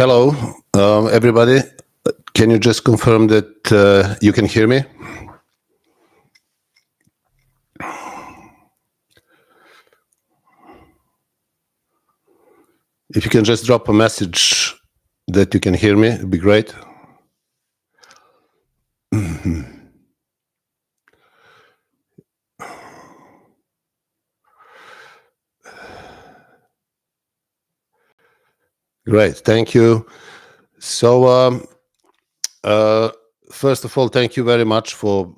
Hello, everybody. Can you just confirm that you can hear me? If you can just drop a message that you can hear me, it'd be great. Great, thank you. So, first of all, thank you very much for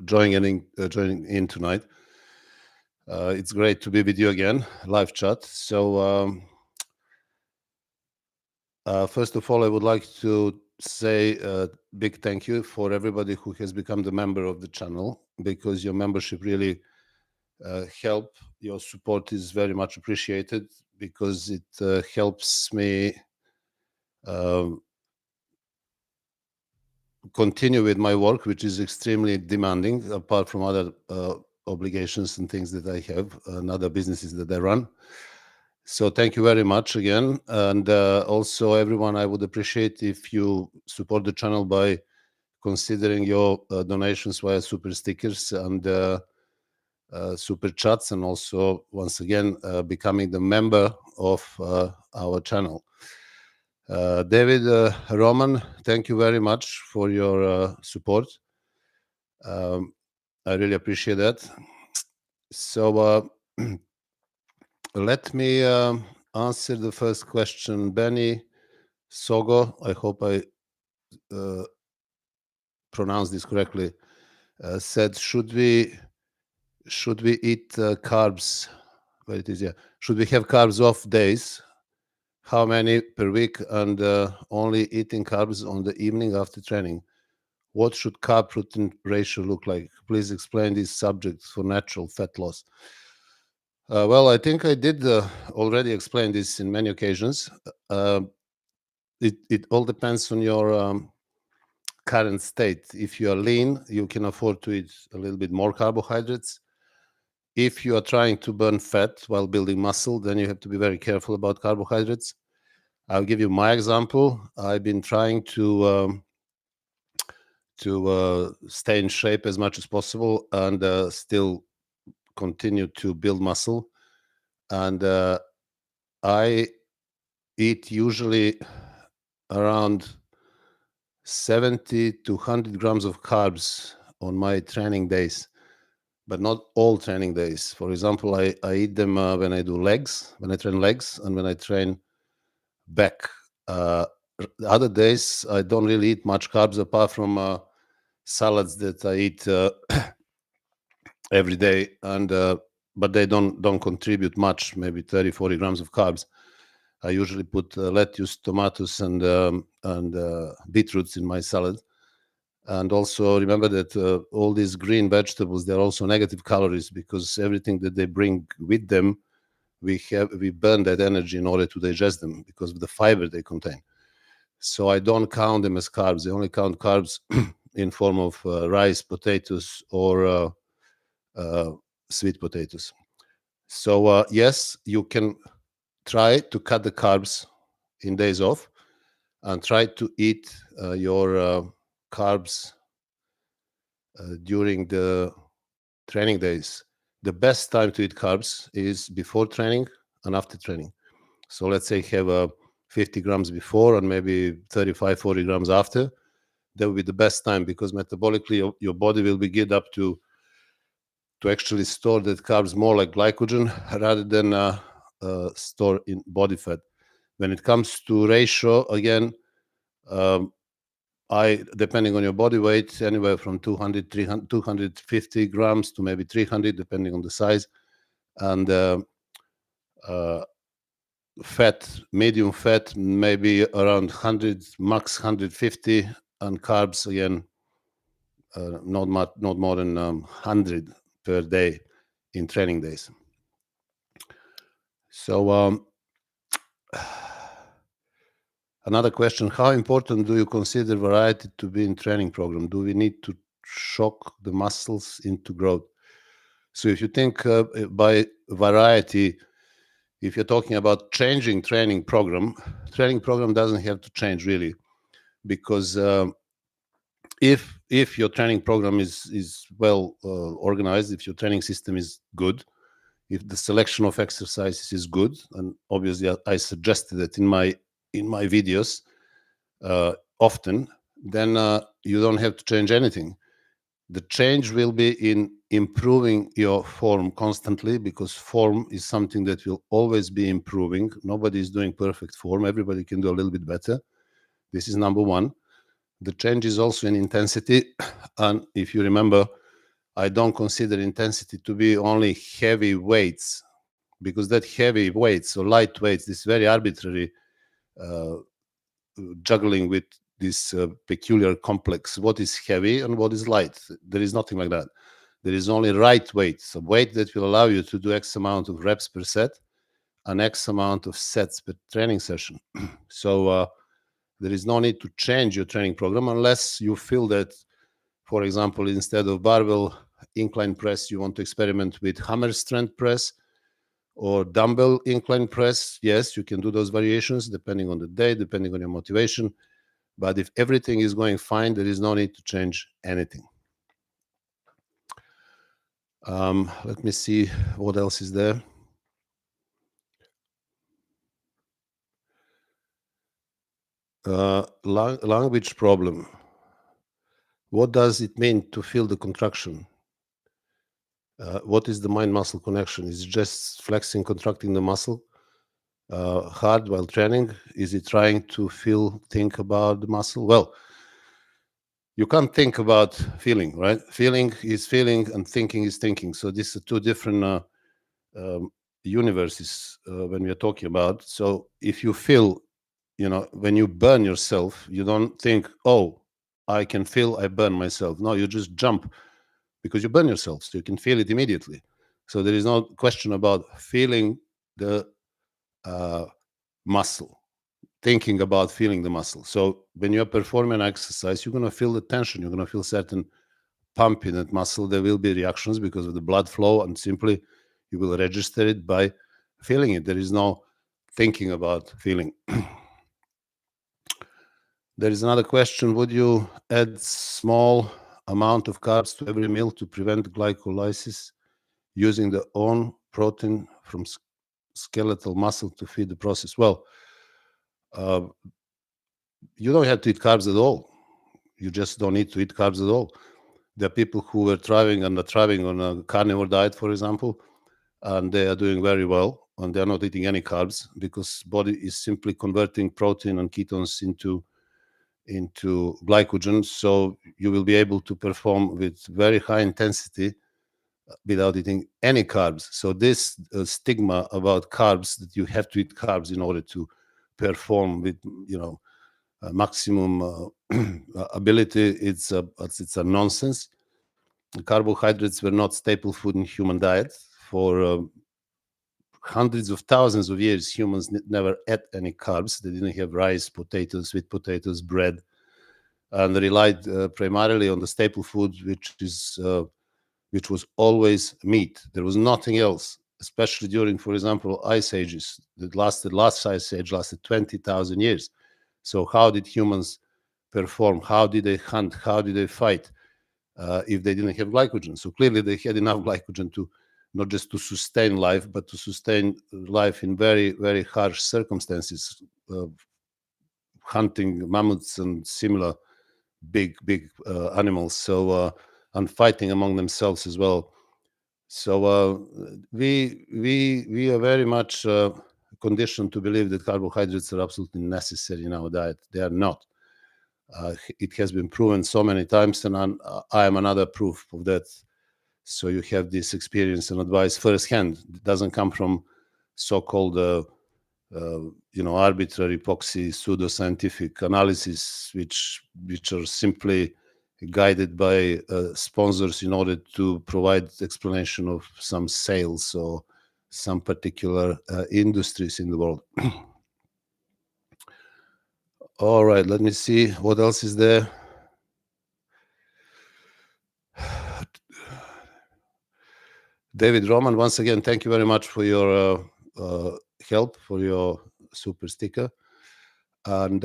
joining in tonight. It's great to be with you again, live chat. So, first of all, I would like to say a big thank you for everybody who has become the member of the channel, because your membership really help. Your support is very much appreciated, because it helps me continue with my work, which is extremely demanding, apart from other obligations and things that I have and other businesses that I run. So thank you very much again. And also, everyone, I would appreciate if you support the channel by considering your donations via super stickers and super chats, and also, once again, becoming the member of our channel. David, Roman, thank you very much for your support. I really appreciate that. So let me answer the first question. Benny Sogo, I hope I pronounced this correctly, said, should we eat carbs? Where it is, yeah. Should we have carbs off days? How many per week? And only eating carbs on the evening after training. What should carb protein ratio look like? Please explain this subject for natural fat loss. Well, I think I did already explain this in many occasions. It all depends on your current state. If you are lean, you can afford to eat a little bit more carbohydrates. If you are trying to burn fat while building muscle, then you have to be very careful about carbohydrates. I'll give you my example. I've been trying to stay in shape as much as possible and still continue to build muscle. And I eat usually around 70 to 100 grams of carbs on my training days, but not all training days. For example, I eat them when I do legs, when I train legs, and when I train back. Other days, I don't really eat much carbs apart from salads that I eat every day, and but they don't contribute much, maybe 30, 40 grams of carbs. I usually put lettuce, tomatoes, and beetroots in my salad. And also remember that all these green vegetables, they're also negative calories, because everything that they bring with them, we burn that energy in order to digest them because of the fiber they contain. So I don't count them as carbs. I only count carbs in form of rice, potatoes, or sweet potatoes. So yes, you can try to cut the carbs in days off and try to eat your carbs during the training days. The best time to eat carbs is before training and after training. So let's say have 50 grams before and maybe 35, 40 grams after. That will be the best time, because metabolically your body will be geared up to actually store that carbs more like glycogen rather than store in body fat. When it comes to ratio, again, depending on your body weight, anywhere from 200, 300, 250 grams to maybe 300, depending on the size. And fat, medium fat, maybe around 100, max 150, and carbs, again, not more than 100 per day in training days. So another question: how important do you consider variety to be in training program? Do we need to shock the muscles into growth? So if you think by variety, If you're talking about changing training program doesn't have to change really, because if your training program is well organized, if your training system is good, if the selection of exercises is good, and obviously I suggested it in my videos often, then you don't have to change anything. The change will be in improving your form constantly, because form is something that will always be improving. Nobody is doing perfect form. Everybody can do a little bit better. This is number one. The change is also in intensity. And if you remember, I don't consider intensity to be only heavy weights, because that heavy weights or light weights, this very arbitrary juggling with this peculiar complex, what is heavy and what is light. There is nothing like that. There is only right weight, a weight that will allow you to do X amount of reps per set and X amount of sets per training session. So there is no need to change your training program unless you feel that, for example, instead of barbell incline press, you want to experiment with hammer strength press or dumbbell incline press. Yes, you can do those variations depending on the day, depending on your motivation. But if everything is going fine, there is no need to change anything. Let me see what else is there. Language problem. What does it mean to feel the contraction? What is the mind-muscle connection? Is it just flexing, contracting the muscle hard while training? Is it trying to think about the muscle? Well, you can't think about feeling, right? Feeling is feeling and thinking is thinking. So these are two different universes when we are talking about. So if you feel, when you burn yourself, you don't think, oh, I can feel I burn myself. No, you just jump because you burn yourself. So you can feel it immediately. So there is no question about feeling the muscle, thinking about feeling the muscle. So when you're performing an exercise, you're going to feel the tension. You're going to feel certain pump in that muscle. There will be reactions because of the blood flow, and simply you will register it by feeling it. There is no thinking about feeling. There is another question. Would you add small amount of carbs to every meal to prevent glycolysis using the own protein from skeletal muscle to feed the process? Well, you don't have to eat carbs at all. You just don't need to eat carbs at all. There are people who were thriving on a carnivore diet, for example, and they are doing very well, and they're not eating any carbs because body is simply converting protein and ketones into glycogen. So you will be able to perform with very high intensity without eating any carbs. So this stigma about carbs, that you have to eat carbs in order to perform with maximum ability, it's a nonsense. Carbohydrates were not staple food in human diet for hundreds of thousands of years. Humans never ate any carbs. They didn't have rice, potatoes, sweet potatoes, bread, and relied primarily on the staple food, which was always meat. There was nothing else, especially during, for example, ice ages. Last ice age lasted 20,000 years. So how did humans perform? How did they hunt? How did they fight if they didn't have glycogen? So clearly they had enough glycogen to not just to sustain life, but to sustain life in very, very harsh circumstances, hunting mammoths and similar big animals. So and fighting among themselves as well. So we are very much conditioned to believe that carbohydrates are absolutely necessary in our diet. They are not. It has been proven so many times, and I am another proof of that. So you have this experience and advice firsthand. It doesn't come from so-called arbitrary epoxy pseudoscientific analysis, which are simply guided by sponsors in order to provide explanation of some sales or some particular industries in the world. All right, let me see what else is there. David Roman, once again, thank you very much for your help for your super sticker. And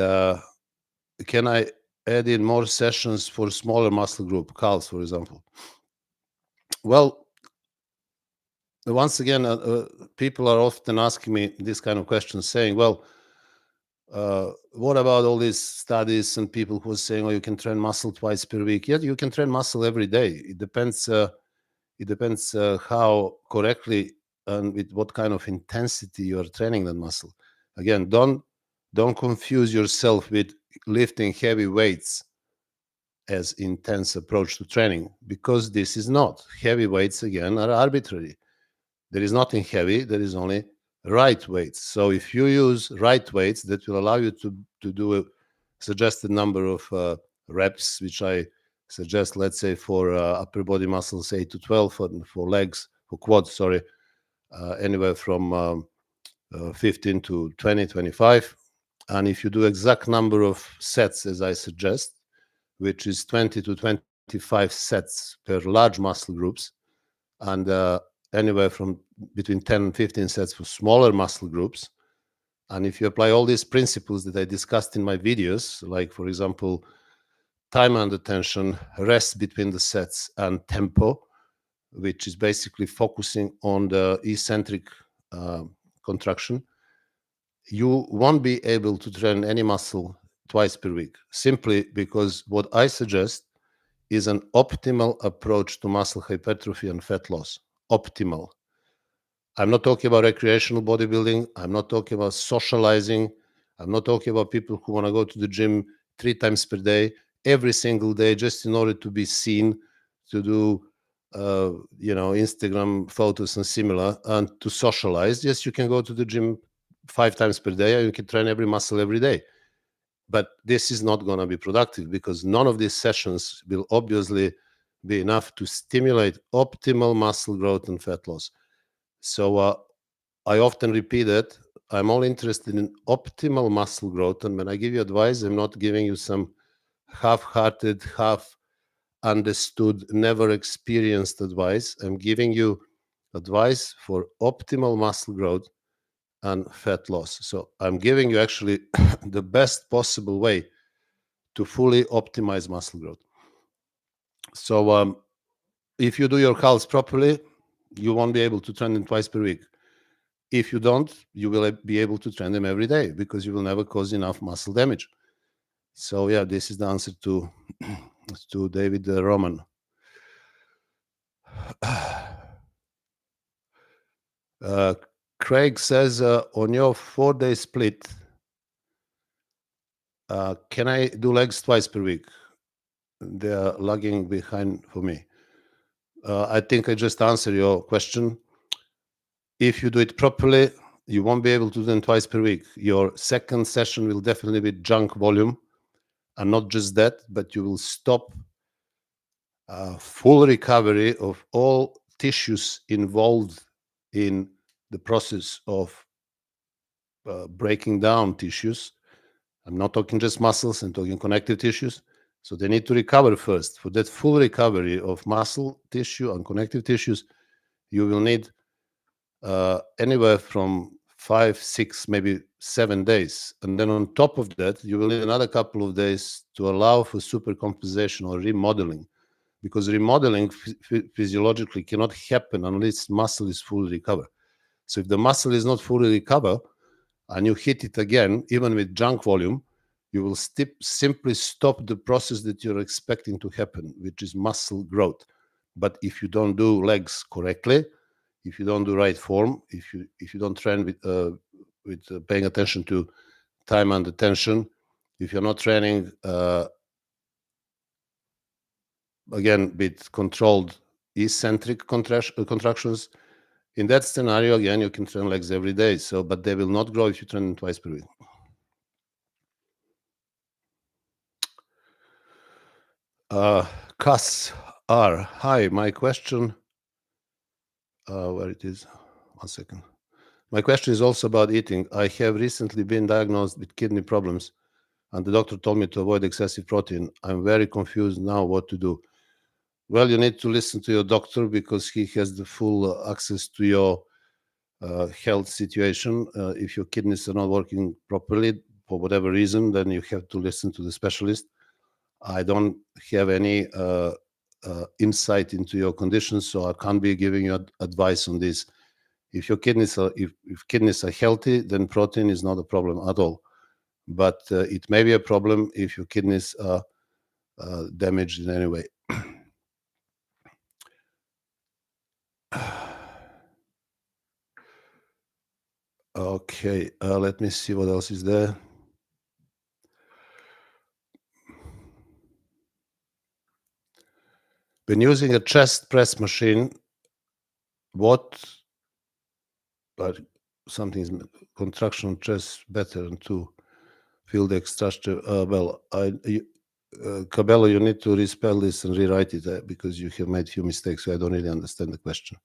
can I add in more sessions for smaller muscle group, calves, for example? Well, once again, people are often asking me this kind of questions, saying, well, what about all these studies and people who are saying, oh, you can train muscle twice per week? Yeah, you can train muscle every day. It depends how correctly and with what kind of intensity you are training that muscle. Again, don't confuse yourself with lifting heavy weights as intense approach to training, because this is not. Heavy weights, again, are arbitrary. There is nothing heavy, there is only right weights. So if you use right weights, that will allow you to do a suggested number of reps, which I suggest, let's say, for upper body muscles, 8 to 12, for legs, for quads, sorry, anywhere from 15 to 20, 25. And if you do exact number of sets, as I suggest, which is 20 to 25 sets per large muscle groups, and anywhere from between 10 and 15 sets for smaller muscle groups. And if you apply all these principles that I discussed in my videos, like, for example, time under tension, rest between the sets, and tempo, which is basically focusing on the eccentric contraction, you won't be able to train any muscle twice per week, simply because what I suggest is an optimal approach to muscle hypertrophy and fat loss. Optimal. I'm not talking about recreational bodybuilding. I'm not talking about socializing. I'm not talking about people who want to go to the gym 3 times per day, every single day, just in order to be seen, to do, Instagram photos and similar, and to socialize. Yes, you can go to the gym 5 times per day, and you can train every muscle every day. But this is not going to be productive, because none of these sessions will obviously be enough to stimulate optimal muscle growth and fat loss. So I often repeat it. I'm all interested in optimal muscle growth. And when I give you advice, I'm not giving you some half-hearted, half-understood, never experienced advice. I'm giving you advice for optimal muscle growth and fat loss. So I'm giving you actually the best possible way to fully optimize muscle growth. So if you do your calves properly, you won't be able to train them twice per week. If you don't, you will be able to train them every day, because you will never cause enough muscle damage. So yeah, this is the answer to David Roman. Craig says, on your 4-day split, can I do legs twice per week? They are lagging behind for me. I think I just answered your question. If you do it properly, you won't be able to do them twice per week. Your second session will definitely be junk volume. And not just that, but you will stop full recovery of all tissues involved in the process of breaking down tissues. I'm not talking just muscles, I'm talking connective tissues. So they need to recover first. For that full recovery of muscle tissue and connective tissues, you will need anywhere from 5, 6, maybe 7 days. And then on top of that, you will need another couple of days to allow for supercompensation or remodeling, because remodeling physiologically cannot happen unless muscle is fully recovered. So if the muscle is not fully recovered and you hit it again, even with junk volume, you will simply stop the process that you're expecting to happen, which is muscle growth. But if you don't do legs correctly, if you don't do right form, if you don't train with paying attention to time under tension, if you're not training again with controlled eccentric contractions, in that scenario, again, you can train legs every day. So, but they will not grow if you train them twice per week. Cass R. Hi, my question. Where it is? 1 second. My question is also about eating. I have recently been diagnosed with kidney problems, and the doctor told me to avoid excessive protein. I'm very confused now what to do. Well, you need to listen to your doctor, because he has the full access to your health situation. If your kidneys are not working properly for whatever reason, then you have to listen to the specialist. I don't have any insight into your condition, so I can't be giving you advice on this. If your kidneys are if kidneys are healthy, then protein is not a problem at all. But it may be a problem if your kidneys are damaged in any way. Okay, let me see what else is there. When using a chest press machine, what something is contraction on chest better and to feel the extraction? Well, Cabello, you need to respell this and rewrite it because you have made few mistakes, so I don't really understand the question.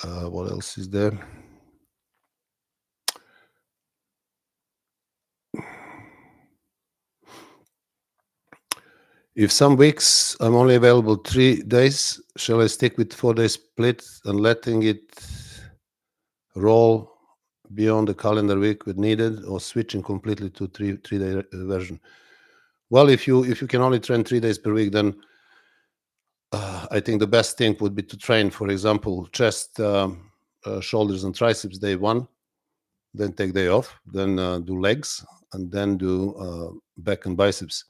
What else is there? If some weeks I'm only available 3 days, shall I stick with 4-day split and letting it roll beyond the calendar week when needed, or switching completely to three-day version? Well, if you can only train 3 days per week, then I think the best thing would be to train, for example, chest, shoulders, and triceps day 1, then take day off, then do legs, and then do back and biceps.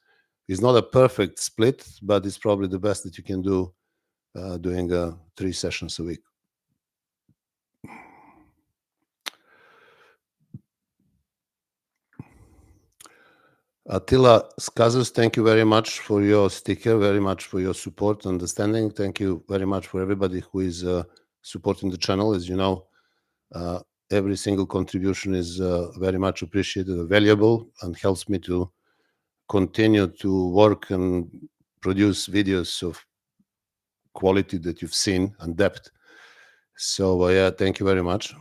It's not a perfect split, but it's probably the best that you can do doing 3 sessions a week. Attila Skazos, thank you very much for your sticker, very much for your support and understanding. Thank you very much for everybody who is supporting the channel. As you know, every single contribution is very much appreciated and valuable and helps me to continue to work and produce videos of quality that you've seen and depth. So yeah, thank you very much.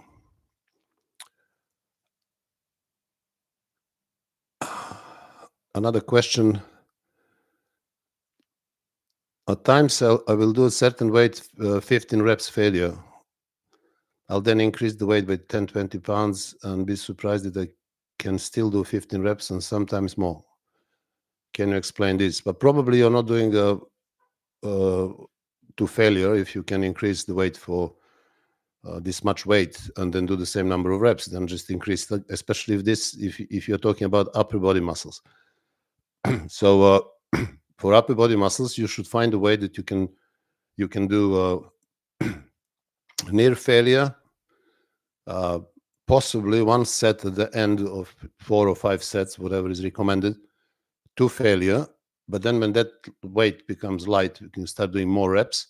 Another question. At times I will do a certain weight, 15 reps failure. I'll then increase the weight by 10, 20 pounds and be surprised that I can still do 15 reps and sometimes more. Can you explain this? But probably you're not doing to failure if you can increase the weight for this much weight and then do the same number of reps, then just increase, especially if you're talking about upper body muscles. So for upper body muscles, you should find a way that you can do near failure, possibly 1 set at the end of 4 or 5 sets, whatever is recommended, to failure. But then when that weight becomes light, you can start doing more reps.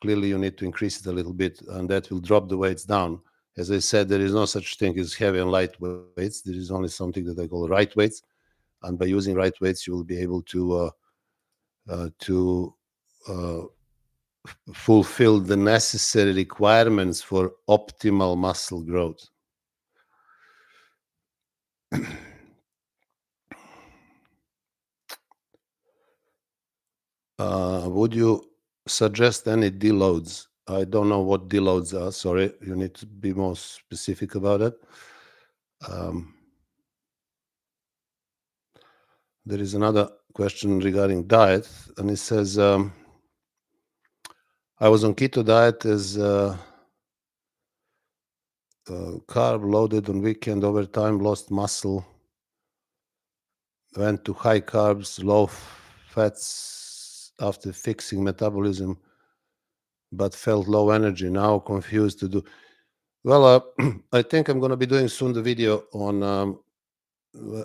Clearly, you need to increase it a little bit, and that will drop the weights down. As I said, there is no such thing as heavy and light weights. There is only something that I call right weights. And by using right weights, you will be able to fulfill the necessary requirements for optimal muscle growth. Would you suggest any deloads? I don't know what deloads are. Sorry, you need to be more specific about it. There is another question regarding diet, and it says, I was on keto diet as carb loaded on weekend, over time lost muscle, went to high carbs, low fats after fixing metabolism, but felt low energy. Now confused to do. Well, I think I'm going to be doing soon the video on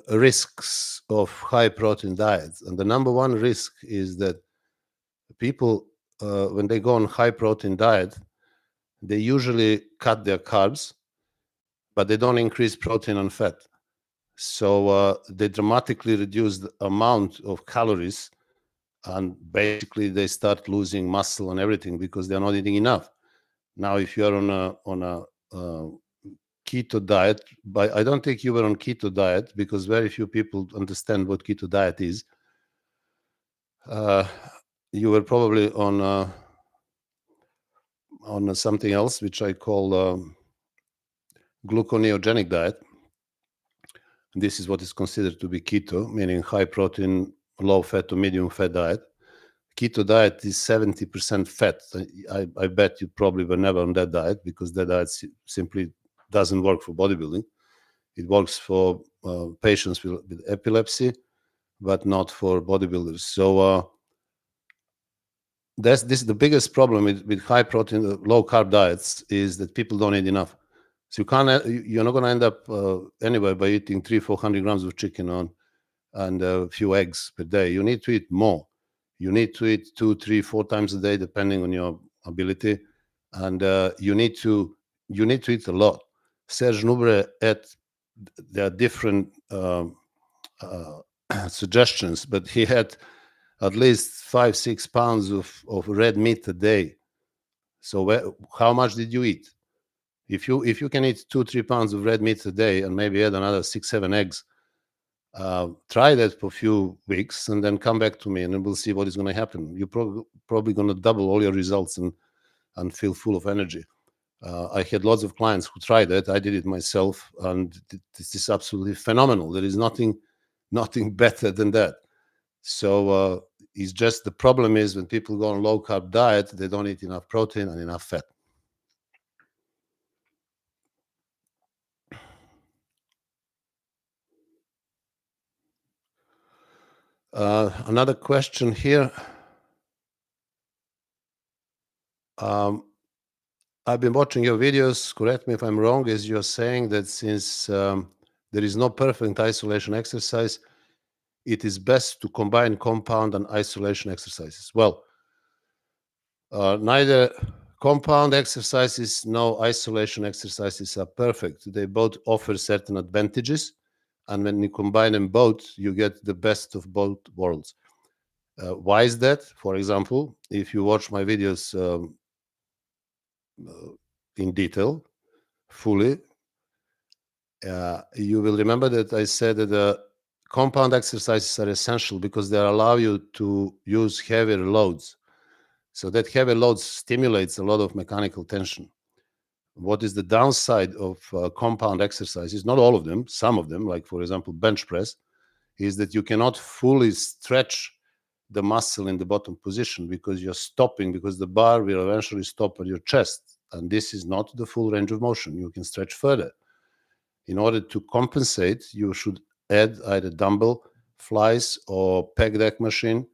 risks of high protein diets. And the number one risk is that people, when they go on high protein diet, they usually cut their carbs, but they don't increase protein and fat. So they dramatically reduce the amount of calories, and basically they start losing muscle and everything because they're not eating enough. Now, if you're on a keto diet, but I don't think you were on keto diet because very few people understand what keto diet is. You were probably on on something else, which I call gluconeogenic diet. This is what is considered to be keto, meaning high protein, low fat to medium fat diet. Keto diet is 70% fat. I bet you probably were never on that diet, because that diet simply doesn't work for bodybuilding. It works for patients with epilepsy, but not for bodybuilders. So this is the biggest problem with high protein, low carb diets, is that people don't eat enough. So you're not going to end up anyway by eating 300-400 grams of chicken and a few eggs per day. You need to eat more. You need to eat 2, 3, 4 times a day, depending on your ability, and you need to eat a lot. Serge Nubre there are different suggestions, but he had at least 5-6 pounds of red meat a day. So how much did you eat? If you can eat 2-3 pounds of red meat a day and maybe add another 6-7 eggs, try that for a few weeks and then come back to me, and then we'll see what is going to happen. You're probably going to double all your results and feel full of energy. I had lots of clients who tried it. I did it myself, and this is absolutely phenomenal. There is nothing better than that. So it's just, the problem is when people go on low carb diet, they don't eat enough protein and enough fat. Another question here. I've been watching your videos. Correct me if I'm wrong, as you're saying that since there is no perfect isolation exercise, it is best to combine compound and isolation exercises. Well, neither compound exercises nor isolation exercises are perfect. They both offer certain advantages, and when you combine them both, you get the best of both worlds. Why is that? For example, if you watch my videos in detail, fully, you will remember that I said that the compound exercises are essential because they allow you to use heavier loads. So that heavy load stimulates a lot of mechanical tension. What is the downside of compound exercises? Not all of them, some of them, like for example bench press, is that you cannot fully stretch the muscle in the bottom position because you're stopping, because the bar will eventually stop at your chest, and this is not the full range of motion. You can stretch further. In order to compensate, you should add either dumbbell, flies, or pec deck machine,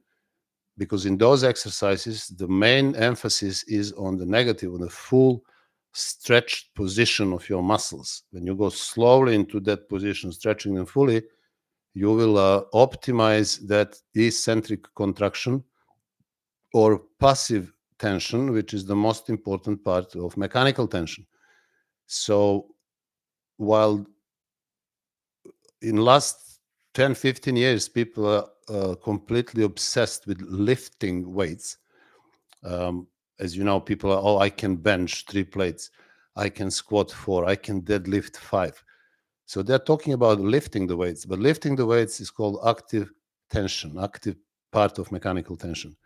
because in those exercises, the main emphasis is on the negative, on the full stretched position of your muscles. When you go slowly into that position, stretching them fully, you will optimize that eccentric contraction or passive tension, which is the most important part of mechanical tension. So while in last 10-15 years, people are completely obsessed with lifting weights. As you know, people are, oh, I can bench 3 plates, I can squat 4, I can deadlift 5. So they're talking about lifting the weights, but lifting the weights is called active tension, active part of mechanical tension.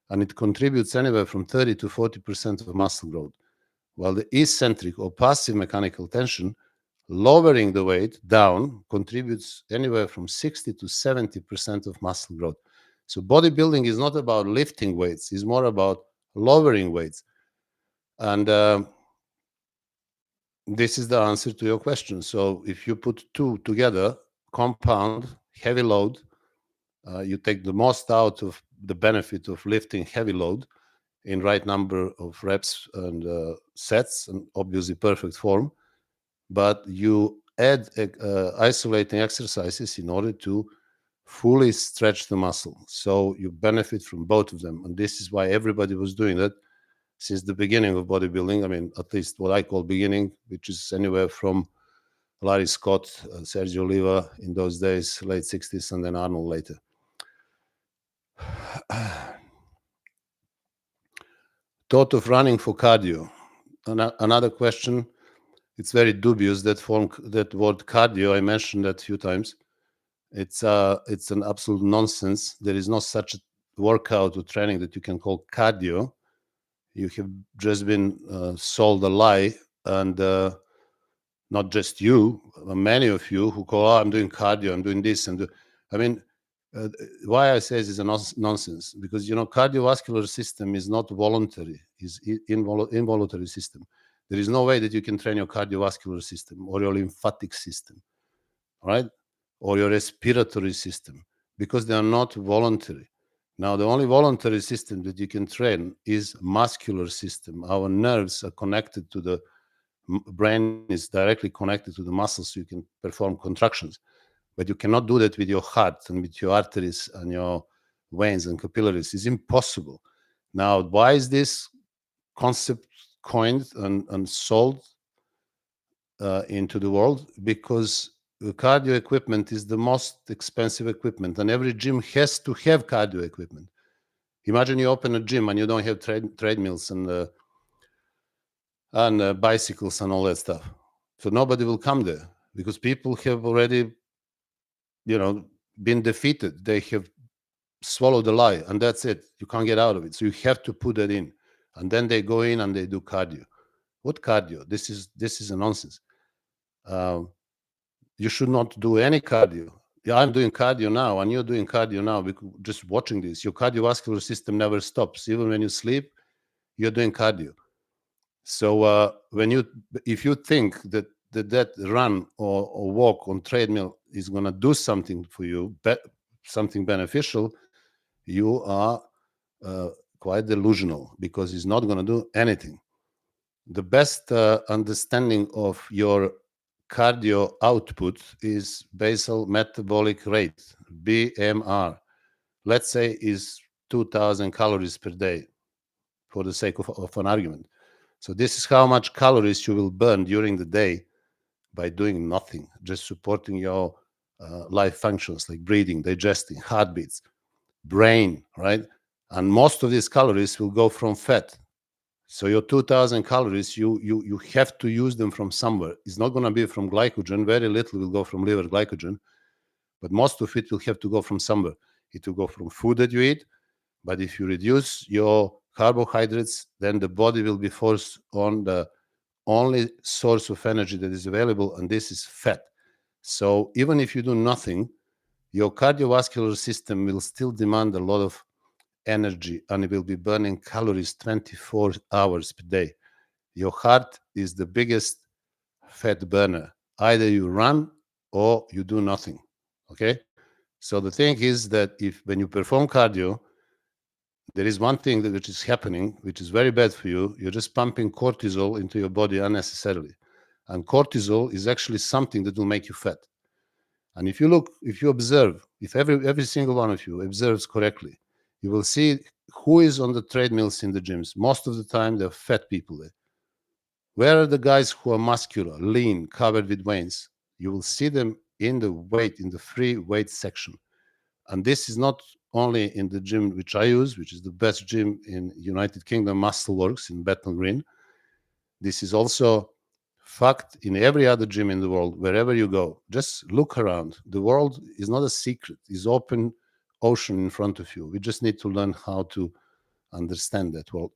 And it contributes anywhere from 30 to 40% of muscle growth. While the eccentric or passive mechanical tension, lowering the weight down, contributes anywhere from 60 to 70% of muscle growth. So bodybuilding is not about lifting weights, it's more about lowering weights. And this is the answer to your question. So if you put two together, compound, heavy load, you take the most out of the benefit of lifting heavy load in right number of reps and sets, and obviously perfect form, but you add isolating exercises in order to fully stretch the muscle. So you benefit from both of them. And this is why everybody was doing that since the beginning of bodybuilding. I mean, at least what I call beginning, which is anywhere from Larry Scott, Sergio Oliva in those days, late 60s, and then Arnold later. Thought of running for cardio. Another question. It's very dubious, that word cardio. I mentioned that a few times. It's an absolute nonsense. There is no such workout or training that you can call cardio. You have just been sold a lie, and not just you, many of you who call, oh, I'm doing cardio, I'm doing this, I mean, why I say this is a nonsense, because cardiovascular system is not voluntary, is involuntary system. There is no way that you can train your cardiovascular system or your lymphatic system, right, or your respiratory system, because they are not voluntary. Now, the only voluntary system that you can train is muscular system. Our nerves are connected to the brain, is directly connected to the muscles, so you can perform contractions. But you cannot do that with your heart and with your arteries and your veins and capillaries. It's impossible. Now, why is this concept coined and sold into the world? Because the cardio equipment is the most expensive equipment, and every gym has to have cardio equipment. Imagine you open a gym and you don't have treadmills and bicycles and all that stuff. So nobody will come there, because people have already, been defeated. They have swallowed the lie, and that's it. You can't get out of it. So you have to put that in, and then they go in and they do cardio. What cardio? This is a nonsense. You should not do any cardio. Yeah, I'm doing cardio now, and you're doing cardio now, because just watching this, your cardiovascular system never stops. Even when you sleep, you're doing cardio. So if you think that run or walk on treadmill is going to do something for you, something beneficial, you are quite delusional, because it's not going to do anything. The best understanding of your cardio output is basal metabolic rate, BMR. Let's say is 2,000 calories per day, for the sake of an argument. So this is how much calories you will burn during the day by doing nothing, just supporting your life functions like breathing, digesting, heartbeats, brain, right? And most of these calories will go from fat. So your 2,000 calories, you have to use them from somewhere. It's not going to be from glycogen. Very little will go from liver glycogen, but most of it will have to go from somewhere. It will go from food that you eat, but if you reduce your carbohydrates, then the body will be forced on the only source of energy that is available, and this is fat. So even if you do nothing, your cardiovascular system will still demand a lot of energy, and it will be burning calories 24 hours per day. Your heart is the biggest fat burner. Either you run or you do nothing. Okay? So the thing is that when you perform cardio, there is one thing which is happening, which is very bad for you. You're just pumping cortisol into your body unnecessarily. And cortisol is actually something that will make you fat. And if you observe, if every single one of you observes correctly, you will see who is on the treadmills in the gyms. Most of the time, they're fat people there. Where are the guys who are muscular, lean, covered with veins? You will see them in the free weight section. And this is not only in the gym which I use, which is the best gym in United Kingdom, Muscleworks in Bethnal Green. This is also fact in every other gym in the world. Wherever you go, just look around. The world is not a secret. It's open ocean in front of you. We just need to learn how to understand that world.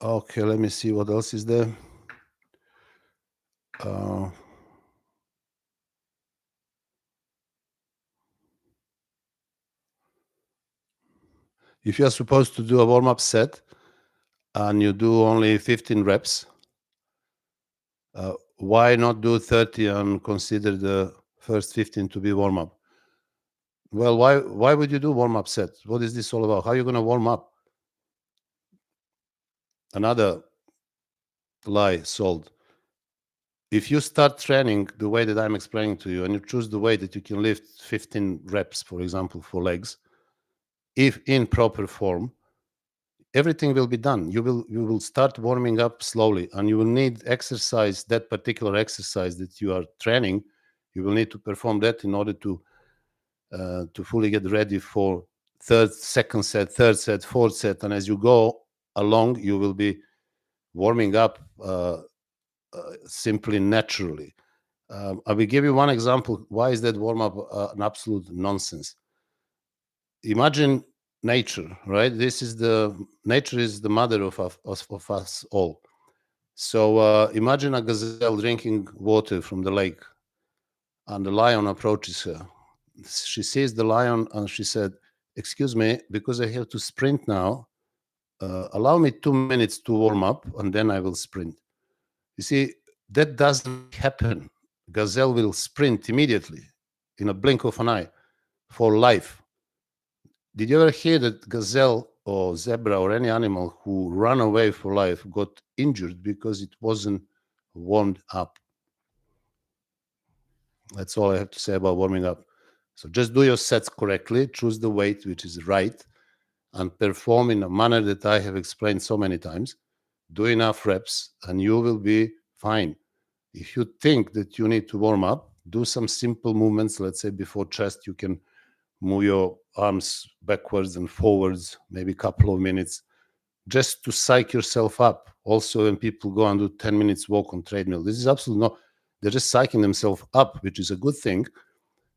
Okay, let me see what else is there. If you are supposed to do a warm-up set and you do only 15 reps, why not do 30 and consider the first 15 to be warm-up? Well, why would you do warm-up set? What is this all about? How are you going to warm up? Another lie sold. If you start training the way that I'm explaining to you, and you choose the way that you can lift 15 reps, for example, for legs, if in proper form, everything will be done. You will start warming up slowly, and you will need exercise, that particular exercise that you are training. You will need to perform that in order to fully get ready for second set, third set, fourth set, and as you go along, you will be warming up simply naturally. I will give you one example. Why is that warm-up an absolute nonsense? Imagine nature, right? Nature is the mother of us all. So imagine a gazelle drinking water from the lake, and the lion approaches her. She sees the lion and she said, "Excuse me, because I have to sprint now, allow me 2 minutes to warm up and then I will sprint." You see, that doesn't happen. Gazelle will sprint immediately in a blink of an eye for life. Did you ever hear that gazelle or zebra or any animal who ran away for life got injured because it wasn't warmed up? That's all I have to say about warming up. So just do your sets correctly, choose the weight which is right, and perform in a manner that I have explained so many times. Do enough reps, and you will be fine. If you think that you need to warm up, do some simple movements. Let's say before chest, you can move your arms backwards and forwards, maybe a couple of minutes, just to psych yourself up. Also, when people go and do 10 minutes walk on treadmill, this is absolutely not, they're just psyching themselves up, which is a good thing.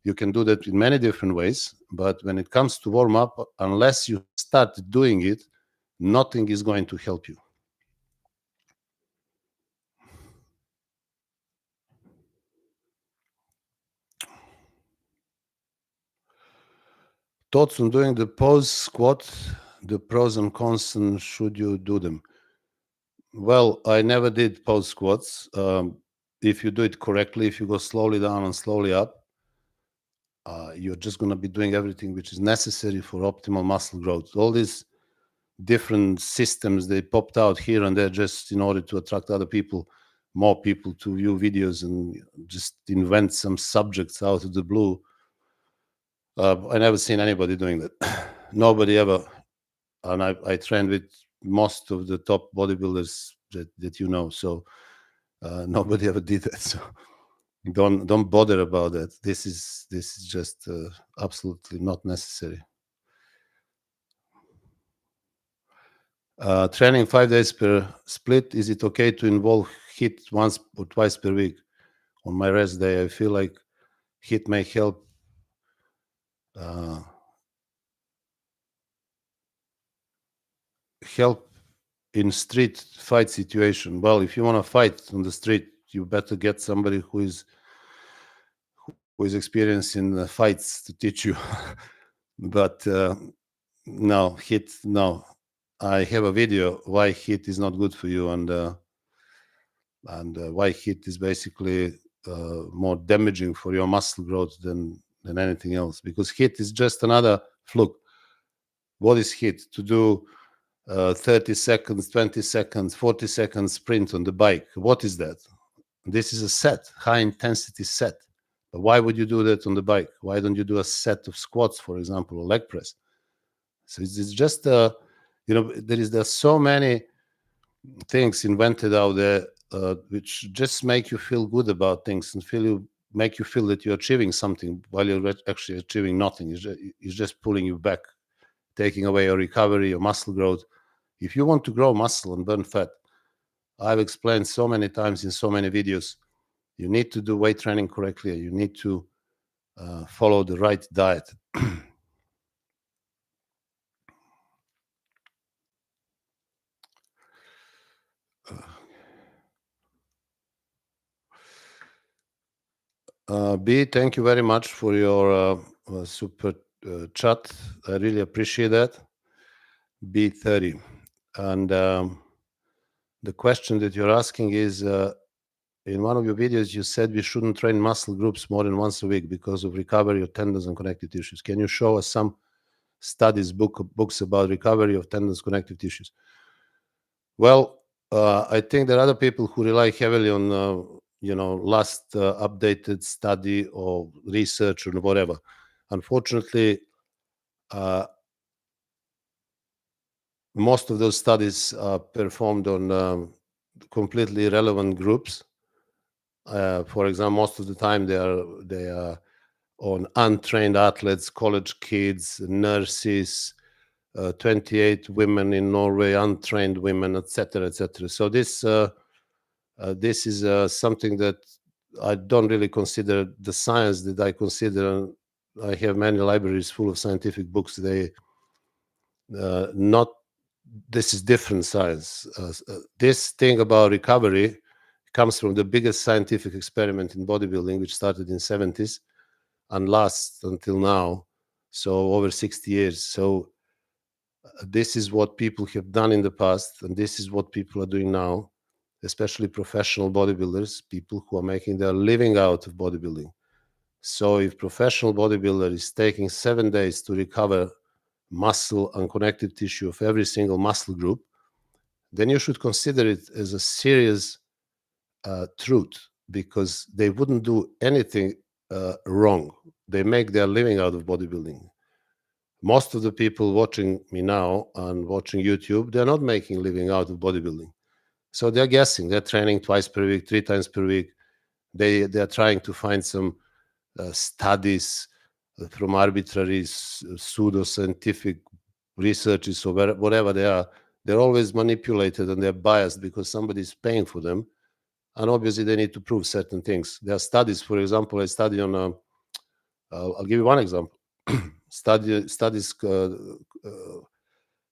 You can do that in many different ways, but when it comes to warm up, unless you start doing it, nothing is going to help you. Thoughts on doing the pose squat, the pros and cons, and should you do them? Well, I never did pose squats. If you do it correctly, if you go slowly down and slowly up, you're just going to be doing everything which is necessary for optimal muscle growth. All these different systems, they popped out here and there just in order to attract other people, more people to view videos and just invent some subjects out of the blue. I never seen anybody doing that. Nobody ever. And I trained with most of the top bodybuilders that you know. So nobody ever did that. So don't bother about that. This is just absolutely not necessary. Training 5 days per split, is it okay to involve HIIT once or twice per week? On my rest day, I feel like HIIT may help in street fight situation. Well, if you want to fight on the street, you better get somebody who is experienced in the fights to teach you. But no, HIIT, no. I have a video why HIIT is not good for you, and why HIIT is basically more damaging for your muscle growth than anything else. Because HIIT is just another fluke. What is HIIT? To do 30 seconds, 20 seconds, 40 seconds sprint on the bike. What is that? This is a set, high intensity set. But why would you do that on the bike? Why don't you do a set of squats, for example, or leg press? So it's just there's so many things invented out there which just make you feel good about things and make you feel that you're achieving something while you're actually achieving nothing. It's just pulling you back, taking away your recovery, your muscle growth. If you want to grow muscle and burn fat, I've explained so many times in so many videos, you need to do weight training correctly. You need to follow the right diet. B, thank you very much for your super chat. I really appreciate that. B30. And the question that you're asking is, in one of your videos, you said we shouldn't train muscle groups more than once a week because of recovery of tendons and connective tissues. Can you show us some studies, books about recovery of tendons, connective tissues? Well, I think there are other people who rely heavily on last updated study or research or whatever. Unfortunately, most of those studies are performed on completely irrelevant groups. For example, most of the time they are on untrained athletes, college kids, nurses, 28 women in Norway, untrained women, etc., etc. So this is something that I don't really consider the science that I consider. I have many libraries full of scientific books. They not this is different science. This thing about recovery comes from the biggest scientific experiment in bodybuilding, which started in 70s and lasts until now, so over 60 years. So this is what people have done in the past, and this is what people are doing now, especially professional bodybuilders, people who are making their living out of bodybuilding. So if professional bodybuilder is taking 7 days to recover muscle and connective tissue of every single muscle group, then you should consider it as a serious truth, because they wouldn't do anything wrong. They make their living out of bodybuilding. Most of the people watching me now and watching YouTube, they're not making a living out of bodybuilding. So they're guessing. They're training twice per week, 3 times per week. They're trying to find some studies from arbitrary pseudo-scientific researches or whatever they are. They're always manipulated and they're biased because somebody's paying for them. And obviously they need to prove certain things. There are studies, for example, I study on, I'll give you one example. Studies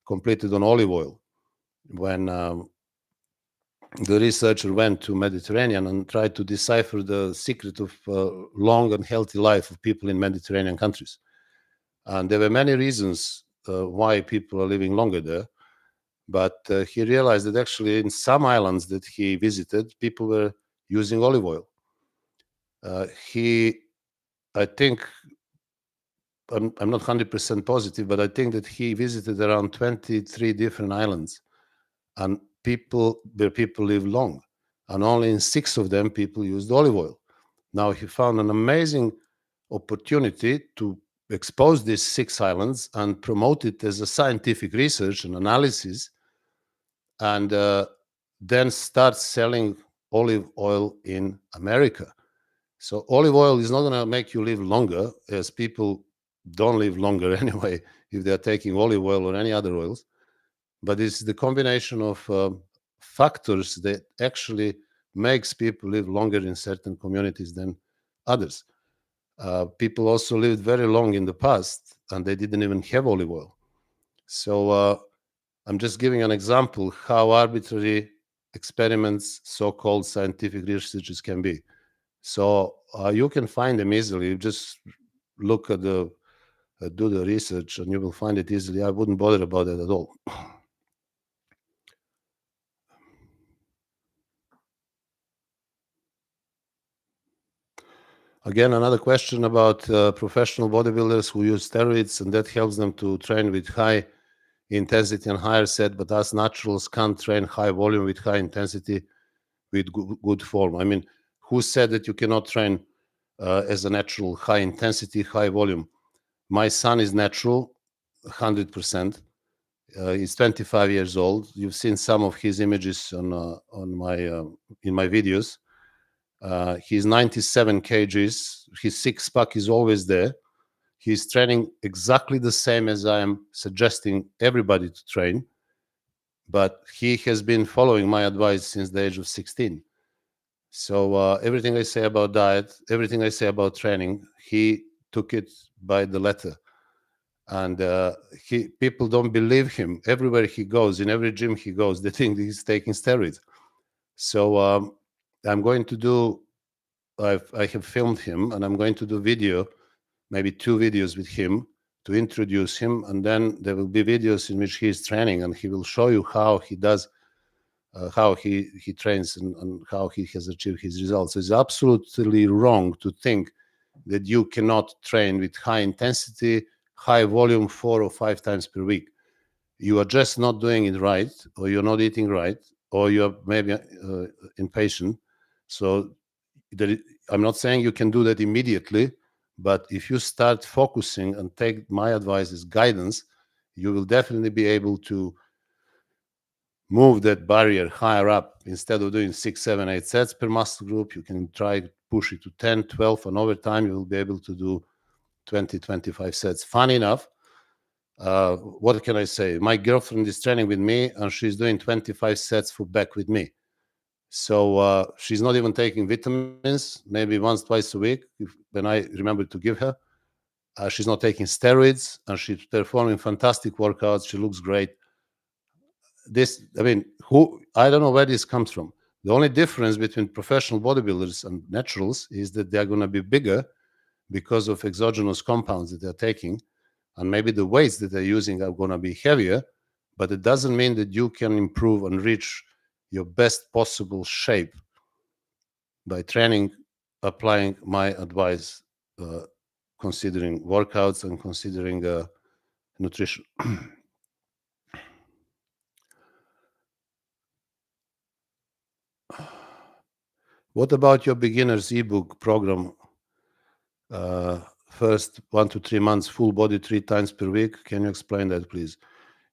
completed on olive oil. When the researcher went to Mediterranean and tried to decipher the secret of long and healthy life of people in Mediterranean countries. And there were many reasons why people are living longer there. But he realized that actually in some islands that he visited, people were using olive oil. I think, I'm not 100% positive, but I think that he visited around 23 different islands, and where people live long, and only in 6 of them people used olive oil. Now he found an amazing opportunity to expose these 6 islands and promote it as a scientific research and analysis, and then start selling olive oil in America. So olive oil is not going to make you live longer, as people don't live longer anyway if they're taking olive oil or any other oils. But it's the combination of factors that actually makes people live longer in certain communities than others. People also lived very long in the past, and they didn't even have olive oil. So I'm just giving an example how arbitrary experiments, so-called scientific researches, can be. So you can find them easily. You just look at do the research, and you will find it easily. I wouldn't bother about it at all. Again, another question about professional bodybuilders who use steroids, and that helps them to train with high intensity and higher set, but us naturals can't train high volume with high intensity with good form. I mean, who said that you cannot train as a natural, high intensity, high volume? My son is natural, 100%. He's 25 years old. You've seen some of his images on my in my videos. He's 97 kgs. His six-pack is always there. He's training exactly the same as I am suggesting everybody to train. But he has been following my advice since the age of 16. So everything I say about diet, everything I say about training, he took it by the letter. And people don't believe him. Everywhere he goes, in every gym he goes, they think he's taking steroids. So I'm going to do, I have filmed him, and I'm going to do video, maybe 2 videos with him to introduce him. And then there will be videos in which he is training, and he will show you how he does, how he trains, and how he has achieved his results. It's absolutely wrong to think that you cannot train with high intensity, high volume 4 or 5 times per week. You are just not doing it right, or you're not eating right, or you're maybe impatient. So I'm not saying you can do that immediately, but if you start focusing and take my advice as guidance, you will definitely be able to move that barrier higher up. Instead of doing 6, 7, 8 sets per muscle group, you can try push it to 10, 12, and over time you will be able to do 20, 25 sets. Funny enough, what can I say? My girlfriend is training with me, and she's doing 25 sets for back with me. So she's not even taking vitamins, maybe once, twice a week, when I remember to give her. She's not taking steroids, and she's performing fantastic workouts. She looks great. I don't know where this comes from. The only difference between professional bodybuilders and naturals is that they're going to be bigger because of exogenous compounds that they're taking, and maybe the weights that they're using are going to be heavier, but it doesn't mean that you can improve and reach your best possible shape by training, applying my advice, considering workouts and considering nutrition. What about your beginners ebook program? First 1 to 3 months, full body 3 times per week. Can you explain that, please?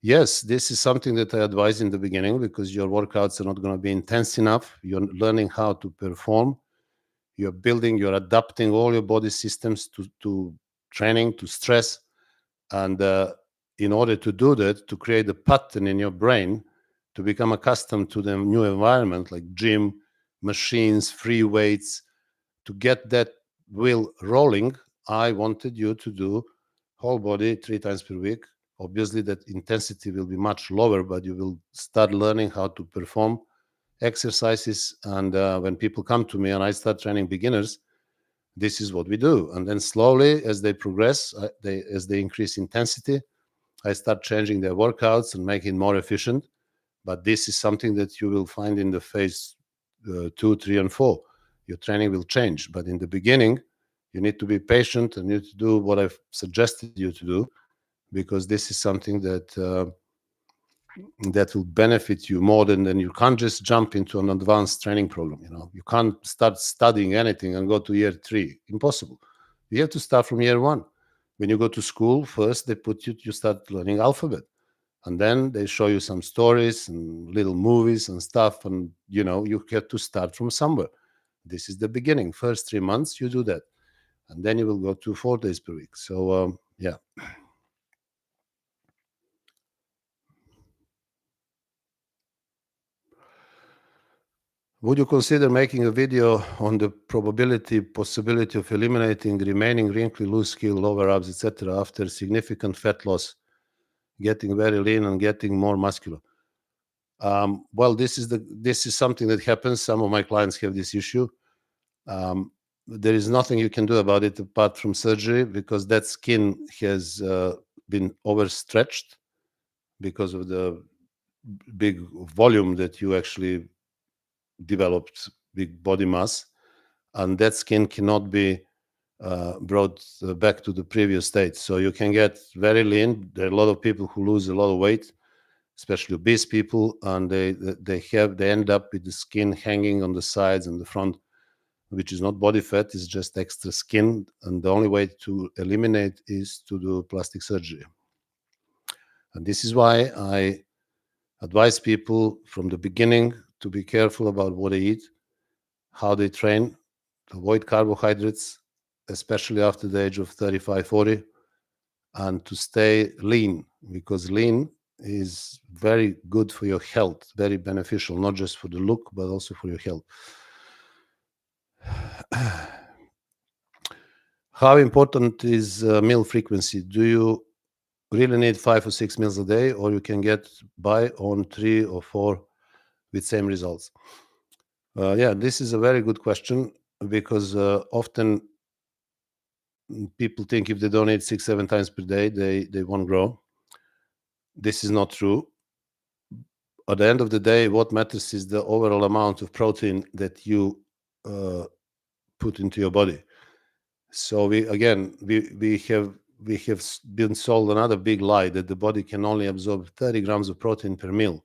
Yes, this is something that I advise in the beginning, because your workouts are not going to be intense enough. You're learning how to perform. You're adapting all your body systems to training, to stress. And in order to do that, to create a pattern in your brain, to become accustomed to the new environment, like gym, machines, free weights, to get that wheel rolling, I wanted you to do whole body 3 times per week. Obviously, that intensity will be much lower, but you will start learning how to perform exercises. And when people come to me and I start training beginners, this is what we do. And then slowly, as they progress, as they increase intensity, I start changing their workouts and making it more efficient. But this is something that you will find in the phase 2, 3, and 4. Your training will change. But in the beginning, you need to be patient and you need to do what I've suggested you to do, because this is something that will benefit you more than you can't just jump into an advanced training program. You can't start studying anything and go to year 3. Impossible. You have to start from year 1. When you go to school, first they put you start learning alphabet, and then they show you some stories and little movies and stuff, and you have to start from somewhere. This is the beginning. First 3 months you do that, and then you will go to 4 days per week. So yeah. Would you consider making a video on the possibility of eliminating remaining wrinkly, loose skin, lower abs, etc., after significant fat loss, getting very lean and getting more muscular? Well, this is something that happens. Some of my clients have this issue. There is nothing you can do about it apart from surgery, because that skin has been overstretched because of the big volume that you actually developed, big body mass, and that skin cannot be brought back to the previous state. So you can get very lean. There are a lot of people who lose a lot of weight, especially obese people, and they end up with the skin hanging on the sides and the front, which is not body fat, it's just extra skin. And the only way to eliminate is to do plastic surgery. And this is why I advise people from the beginning to be careful about what they eat, how they train, to avoid carbohydrates, especially after the age of 35, 40, and to stay lean, because lean is very good for your health, very beneficial, not just for the look, but also for your health. How important is meal frequency? Do you really need 5 or 6 meals a day, or you can get by on 3 or 4 with same results? Yeah, this is a very good question, because often people think if they don't eat 6, 7 times per day, they won't grow. This is not true. At the end of the day, what matters is the overall amount of protein that you put into your body. So we have been sold another big lie, that the body can only absorb 30 grams of protein per meal.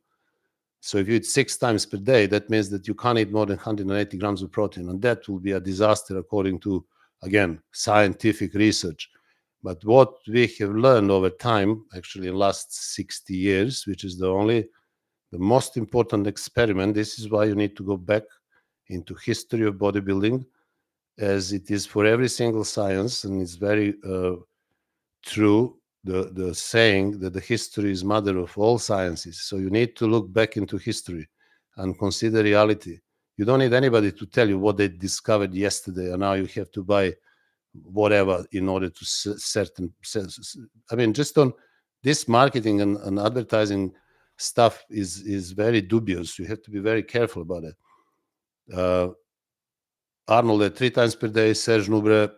So if you eat 6 times per day, that means that you can't eat more than 180 grams of protein, and that will be a disaster according to, again, scientific research. But what we have learned over time, actually in the last 60 years, which is the most important experiment, this is why you need to go back into history of bodybuilding, as it is for every single science, and it's very true, the saying that the history is mother of all sciences. So you need to look back into history and consider reality. You don't need anybody to tell you what they discovered yesterday, and now you have to buy whatever in order to certain. I mean, just on this marketing and advertising stuff is very dubious. You have to be very careful about it. Arnold at 3 times per day, Serge Nubre,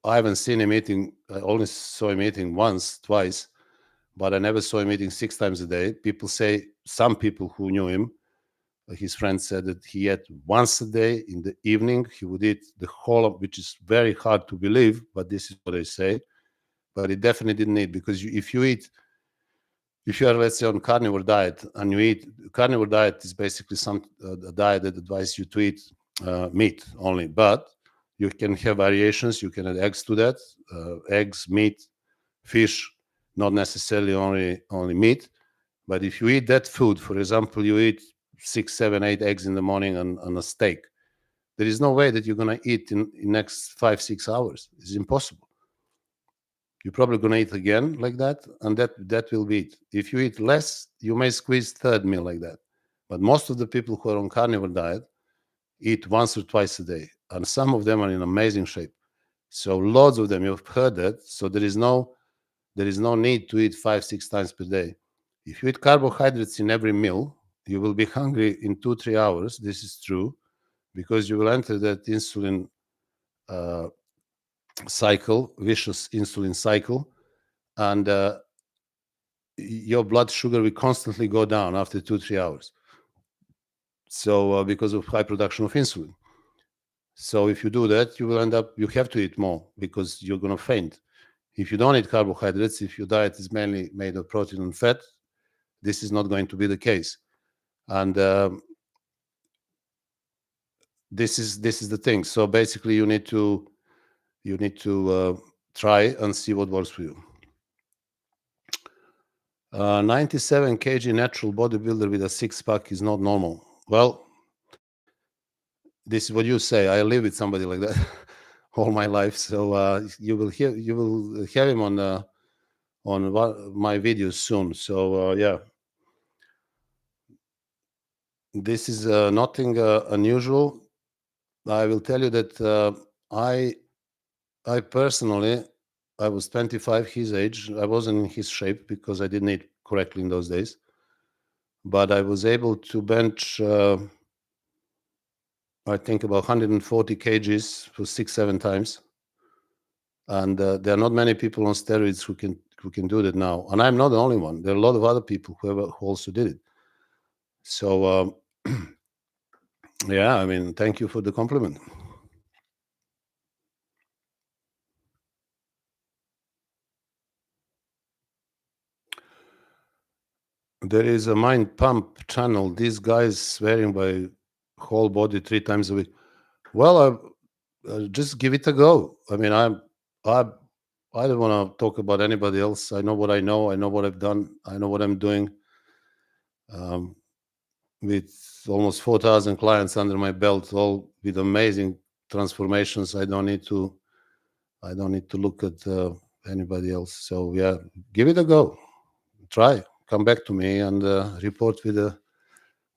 I haven't seen him eating. I only saw him eating once, twice, but I never saw him eating 6 times a day. People say, some people who knew him, his friends said that he ate once a day in the evening. He would eat the whole of, which is very hard to believe, but this is what they say. But he definitely didn't eat, because if you are, let's say, on carnivore diet, and you eat, carnivore diet is basically a diet that advises you to eat meat only, but you can have variations. You can add eggs to that, eggs, meat, fish, not necessarily only meat. But if you eat that food, for example, you eat 6, 7, 8 eggs in the morning on a steak, there is no way that you're going to eat in next 5, 6 hours. It's impossible. You're probably going to eat again like that, and that will be it. If you eat less, you may squeeze third meal like that. But most of the people who are on carnivore diet eat once or twice a day, and some of them are in amazing shape. So loads of them, you've heard that. So there is no need to eat 5, 6 times per day. If you eat carbohydrates in every meal, you will be hungry in 2, 3 hours. This is true, because you will enter that insulin cycle, vicious insulin cycle, and your blood sugar will constantly go down after 2, 3 hours. So because of high production of insulin. So if you do that, you will end up, you have to eat more, because you're going to faint. If you don't eat carbohydrates, if your diet is mainly made of protein and fat, this is not going to be the case. And this is the thing. So basically, you need to try and see what works for you. 97 kg natural bodybuilder with a 6-pack is not normal. Well, this is what you say. I live with somebody like that all my life. So you will have him on my videos soon. So yeah, this is nothing unusual. I will tell you that I personally, I was 25, his age. I wasn't in his shape because I didn't eat correctly in those days. But I was able to bench, I think, about 140 kgs for 6, 7 times. And there are not many people on steroids who can do that now. And I'm not the only one. There are a lot of other people who also did it. So yeah, I mean, thank you for the compliment. There is a Mind Pump channel. These guys swearing by whole body 3 times a week. Well, just give it a go. I mean, I don't want to talk about anybody else. I know what I know. I know what I've done. I know what I'm doing. With almost 4,000 clients under my belt, all with amazing transformations, I don't need to look at anybody else. So yeah, give it a go. Try. Come back to me and report with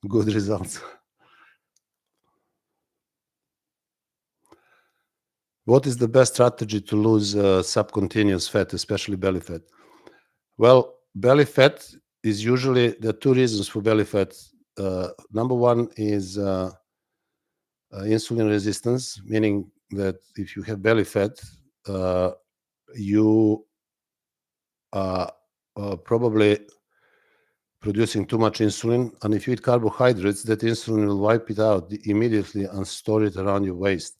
good results. What is the best strategy to lose subcutaneous fat, especially belly fat? Well, belly fat is usually, there are 2 reasons for belly fat. Number one is insulin resistance, meaning that if you have belly fat, you are probably producing too much insulin. And if you eat carbohydrates, that insulin will wipe it out immediately and store it around your waist.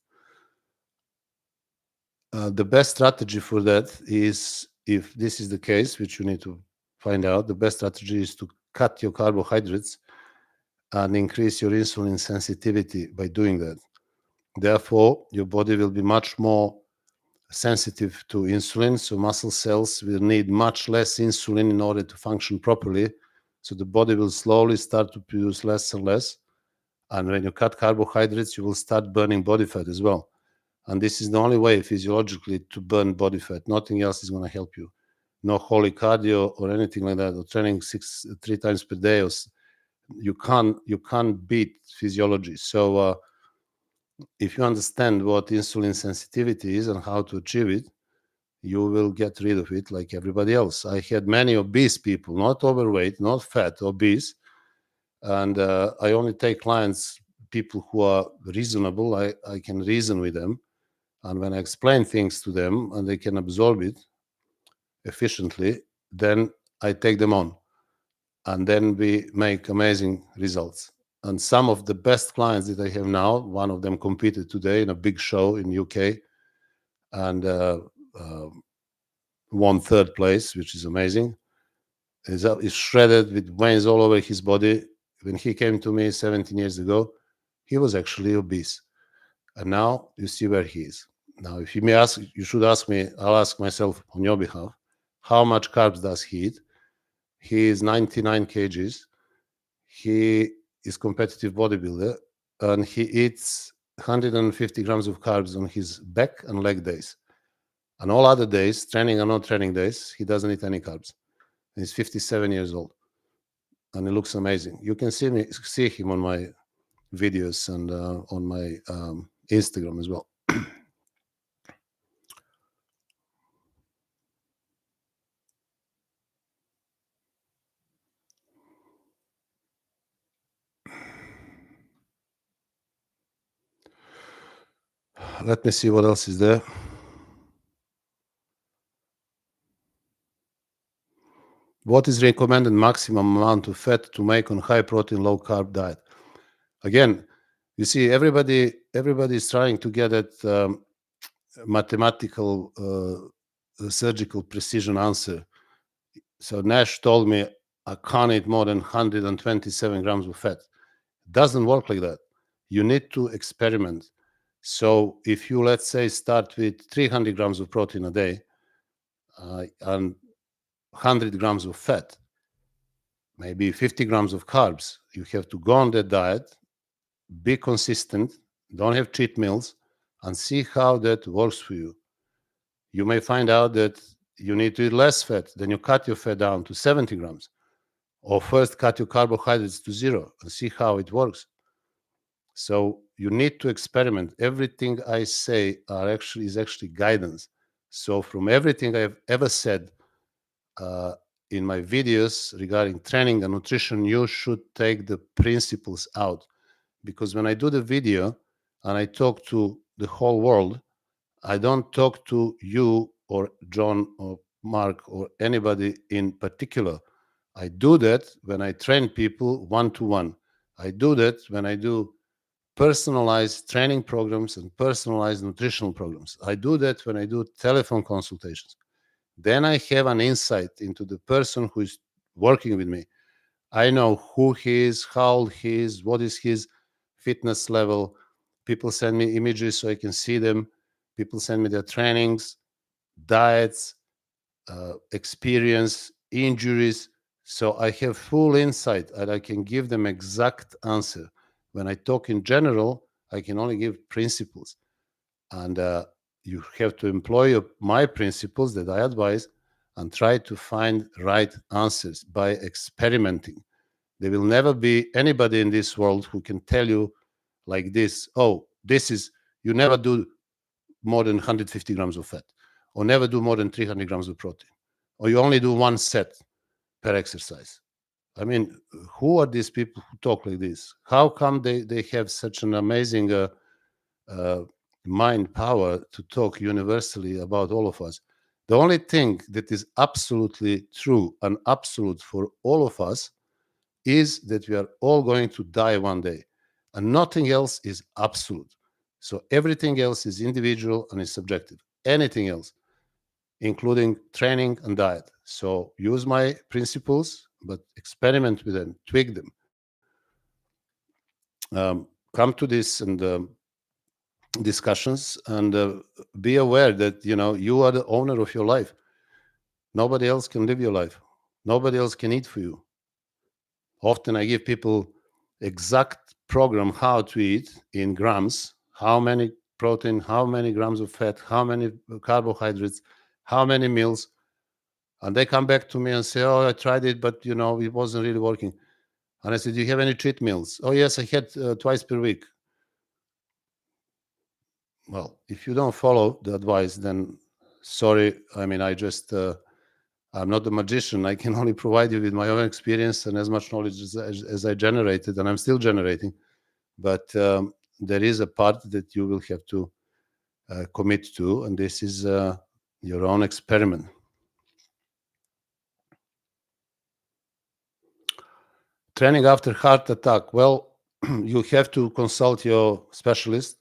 The best strategy for that is, if this is the case, which you need to find out, the best strategy is to cut your carbohydrates and increase your insulin sensitivity by doing that. Therefore, your body will be much more sensitive to insulin, so muscle cells will need much less insulin in order to function properly. So the body will slowly start to produce less and less. And when you cut carbohydrates, you will start burning body fat as well. And this is the only way physiologically to burn body fat. Nothing else is going to help you. No holy cardio or anything like that, or training 3 times per day, or You can't beat physiology. So if you understand what insulin sensitivity is and how to achieve it, you will get rid of it like everybody else. I had many obese people, not overweight, not fat, obese, and I only take clients, people who are reasonable. I can reason with them, and when I explain things to them and they can absorb it efficiently, then I take them on, and then we make amazing results. And some of the best clients that I have now, one of them competed today in a big show in UK and won third place, which is amazing. Is shredded with veins all over his body. When he came to me 17 years ago, he was actually obese, and now you see where he is. Now, if you may ask, you should ask me. I'll ask myself on your behalf: how much carbs does he eat? He is 99 kgs. He is competitive bodybuilder, and he eats 150 grams of carbs on his back and leg days. And all other days, training and not training days, he doesn't eat any carbs. He's 57 years old, and he looks amazing. You can see him on my videos and on my Instagram as well. Let me see what else is there. What is recommended maximum amount of fat to make on high protein, low carb diet? Again, you see, everybody is trying to get at mathematical, surgical precision answer. So Nash told me I can't eat more than 127 grams of fat. It doesn't work like that. You need to experiment. So if you, let's say, start with 300 grams of protein a day and 100 grams of fat, maybe 50 grams of carbs, you have to go on that diet, be consistent, don't have cheat meals, and see how that works for you. You may find out that you need to eat less fat, then you cut your fat down to 70 grams, or first cut your carbohydrates to 0 and see how it works. So you need to experiment. Everything I say is actually guidance. So from everything I've ever said in my videos regarding training and nutrition, you should take the principles out. Because when I do the video and I talk to the whole world, I don't talk to you or John or Mark or anybody in particular. I do that when I train people one-to-one. I do that when I do personalized training programs and personalized nutritional programs. I do that when I do telephone consultations. Then I have an insight into the person who is working with me. I know who he is, how old he is, what is his fitness level. People send me images so I can see them. People send me their trainings, diets, experience, injuries. So I have full insight and I can give them exact answer. When I talk in general, I can only give principles. And you have to employ my principles that I advise and try to find right answers by experimenting. There will never be anybody in this world who can tell you like this, oh, you never do more than 150 grams of fat, or never do more than 300 grams of protein, or you only do one set per exercise. I mean, who are these people who talk like this? How come they have such an amazing mind power to talk universally about all of us? The only thing that is absolutely true and absolute for all of us is that we are all going to die one day, and nothing else is absolute. So everything else is individual and is subjective. Anything else, including training and diet. So use my principles, but experiment with them, tweak them. Come to this and discussions, and be aware that you are the owner of your life. Nobody else can live your life. Nobody else can eat for you. Often I give people exact program how to eat in grams, how many protein, how many grams of fat, how many carbohydrates, how many meals. And they come back to me and say, oh, I tried it, but it wasn't really working. And I said, do you have any cheat meals? Oh, yes, I had twice per week. Well, if you don't follow the advice, then sorry. I mean, I'm not a magician. I can only provide you with my own experience and as much knowledge as I generated, and I'm still generating. But there is a part that you will have to commit to, and this is your own experiment. Training after heart attack. Well, you have to consult your specialist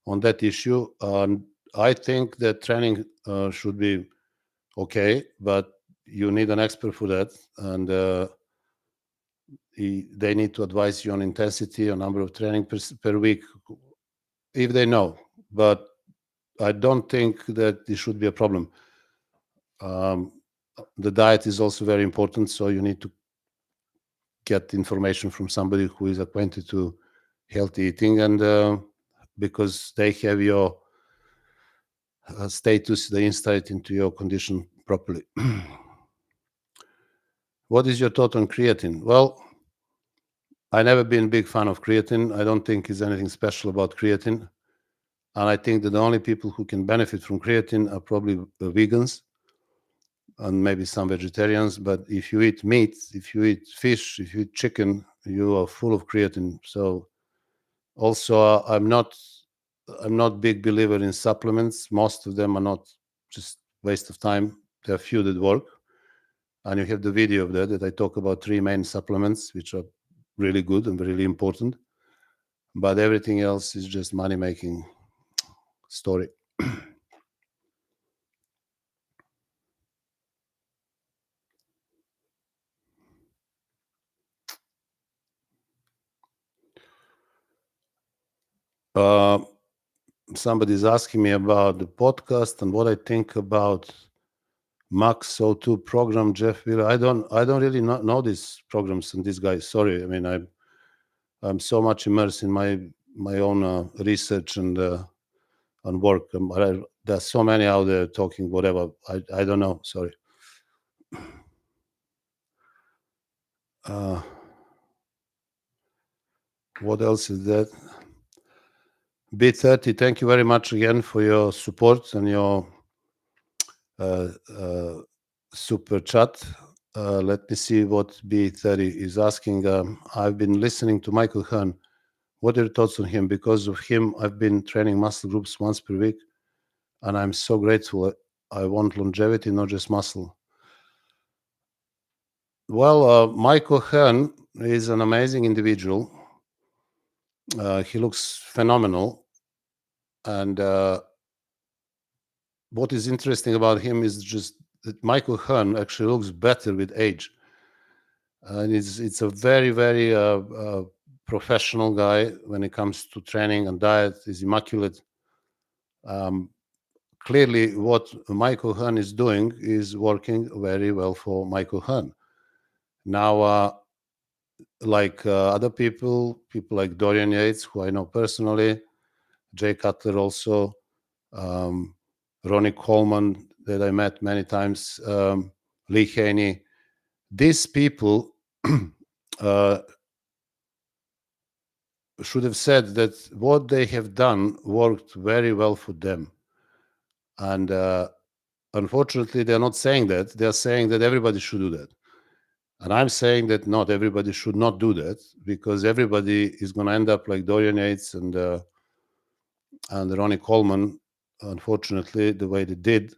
on that issue. And I think that training should be okay, but you need an expert for that. And they need to advise you on intensity, on number of training per week, if they know. But I don't think that it should be a problem. The diet is also very important, so you need to get information from somebody who is acquainted to healthy eating, and because they have your status, the insight into your condition properly. What is your thought on creatine? Well, I never been a big fan of creatine. I don't think there's anything special about creatine. And I think that the only people who can benefit from creatine are probably vegans and maybe some vegetarians. But if you eat meat, if you eat fish, if you eat chicken, you are full of creatine. So also, I'm not big believer in supplements. Most of them are not, just waste of time. There are few that work. And you have the video of that I talk about 3 main supplements, which are really good and really important. But everything else is just money-making story. Somebody's asking me about the podcast and what I think about Max O2 program, Jeff Wheeler. I don't really know these programs and these guys. Sorry. I mean, I'm so much immersed in my own research and work. There's so many out there talking whatever. I don't know. Sorry. What else is that? B30, thank you very much again for your support and your super chat. Let me see what B30 is asking. I've been listening to Michael Hearn. What are your thoughts on him? Because of him, I've been training muscle groups once per week, and I'm so grateful. I want longevity, not just muscle. Well, Michael Hearn is an amazing individual. He looks phenomenal. And what is interesting about him is just that Michael Hearn actually looks better with age. And it's a very, very professional guy when it comes to training and diet. Is immaculate. Clearly, what Michael Hearn is doing is working very well for Michael Hearn. Now, like other people like Dorian Yates, who I know personally, Jay Cutler also, Ronnie Coleman, that I met many times, Lee Haney. These people should have said that what they have done worked very well for them. And unfortunately, they're not saying that. They're saying that everybody should do that. And I'm saying that not everybody should not do that, because everybody is going to end up like Dorian Yates and Ronnie Coleman, unfortunately, the way they did.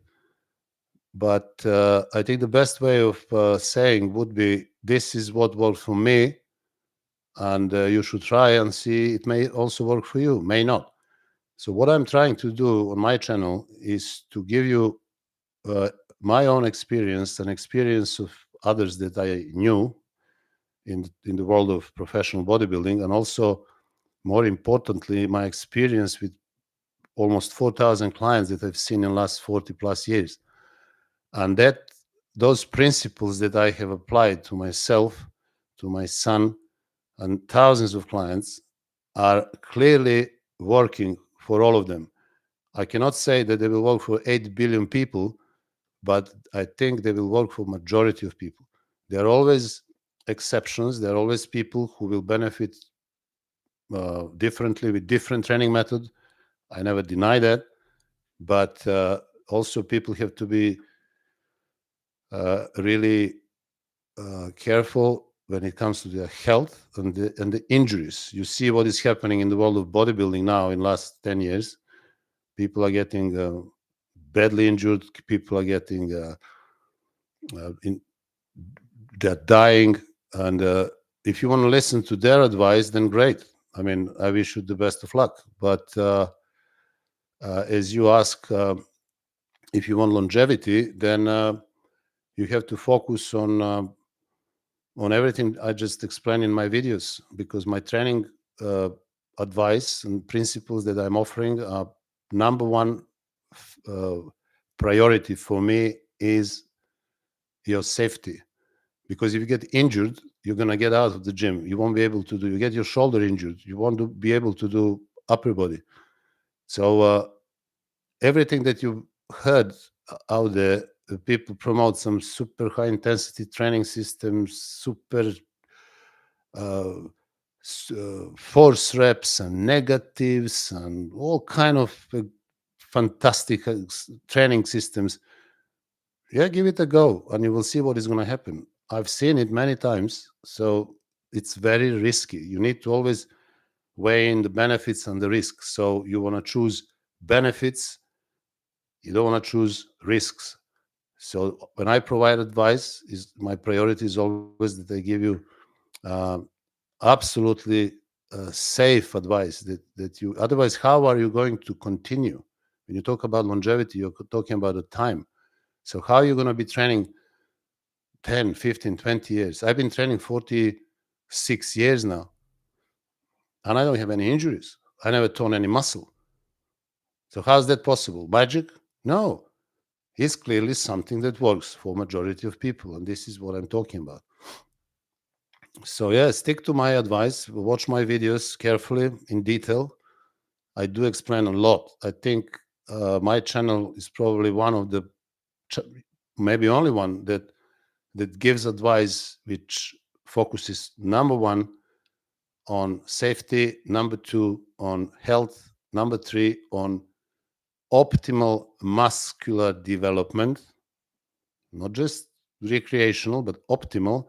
But I think the best way of saying would be, this is what worked for me, and you should try and see. It may also work for you, may not. So what I'm trying to do on my channel is to give you my own experience and experience of others that I knew in the world of professional bodybuilding, and also, more importantly, my experience with almost 4,000 clients that I've seen in the last 40 plus years. And that those principles that I have applied to myself, to my son, and thousands of clients are clearly working for all of them. I cannot say that they will work for 8 billion people, but I think they will work for majority of people. There are always exceptions. There are always people who will benefit differently with different training method. I never deny that, but also people have to be really careful when it comes to their health and the injuries. You see what is happening in the world of bodybuilding now in last 10 years. People are getting badly injured. People are getting they're dying. And if you want to listen to their advice, then great. I mean, I wish you the best of luck. But as you ask, if you want longevity, then you have to focus on everything I just explained in my videos, because my training advice and principles that I'm offering are number one priority for me is your safety. Because if you get injured, you're going to get out of the gym. You won't be able to do, you get your shoulder injured, you won't be able to do upper body. So everything that you heard out there, people promote some super high intensity training systems, super force reps and negatives and all kind of fantastic training systems. Yeah, give it a go and you will see what is going to happen. I've seen it many times. So it's very risky. You need to always weigh in the benefits and the risks. So you want to choose benefits, you don't want to choose risks. So when I provide advice, my priority is always that I give you absolutely safe advice that you, otherwise how are you going to continue? When you talk about longevity, you're talking about the time. So how are you going to be training 10, 15, 20 years? I've been training 46 years now, and I don't have any injuries. I never torn any muscle. So how's that possible? Magic? No. It's clearly something that works for majority of people, and this is what I'm talking about. So yeah, stick to my advice. Watch my videos carefully in detail. I do explain a lot. I think my channel is probably one of the, maybe only one that gives advice which focuses number one on safety, number two on health, number three on optimal muscular development, not just recreational, but optimal,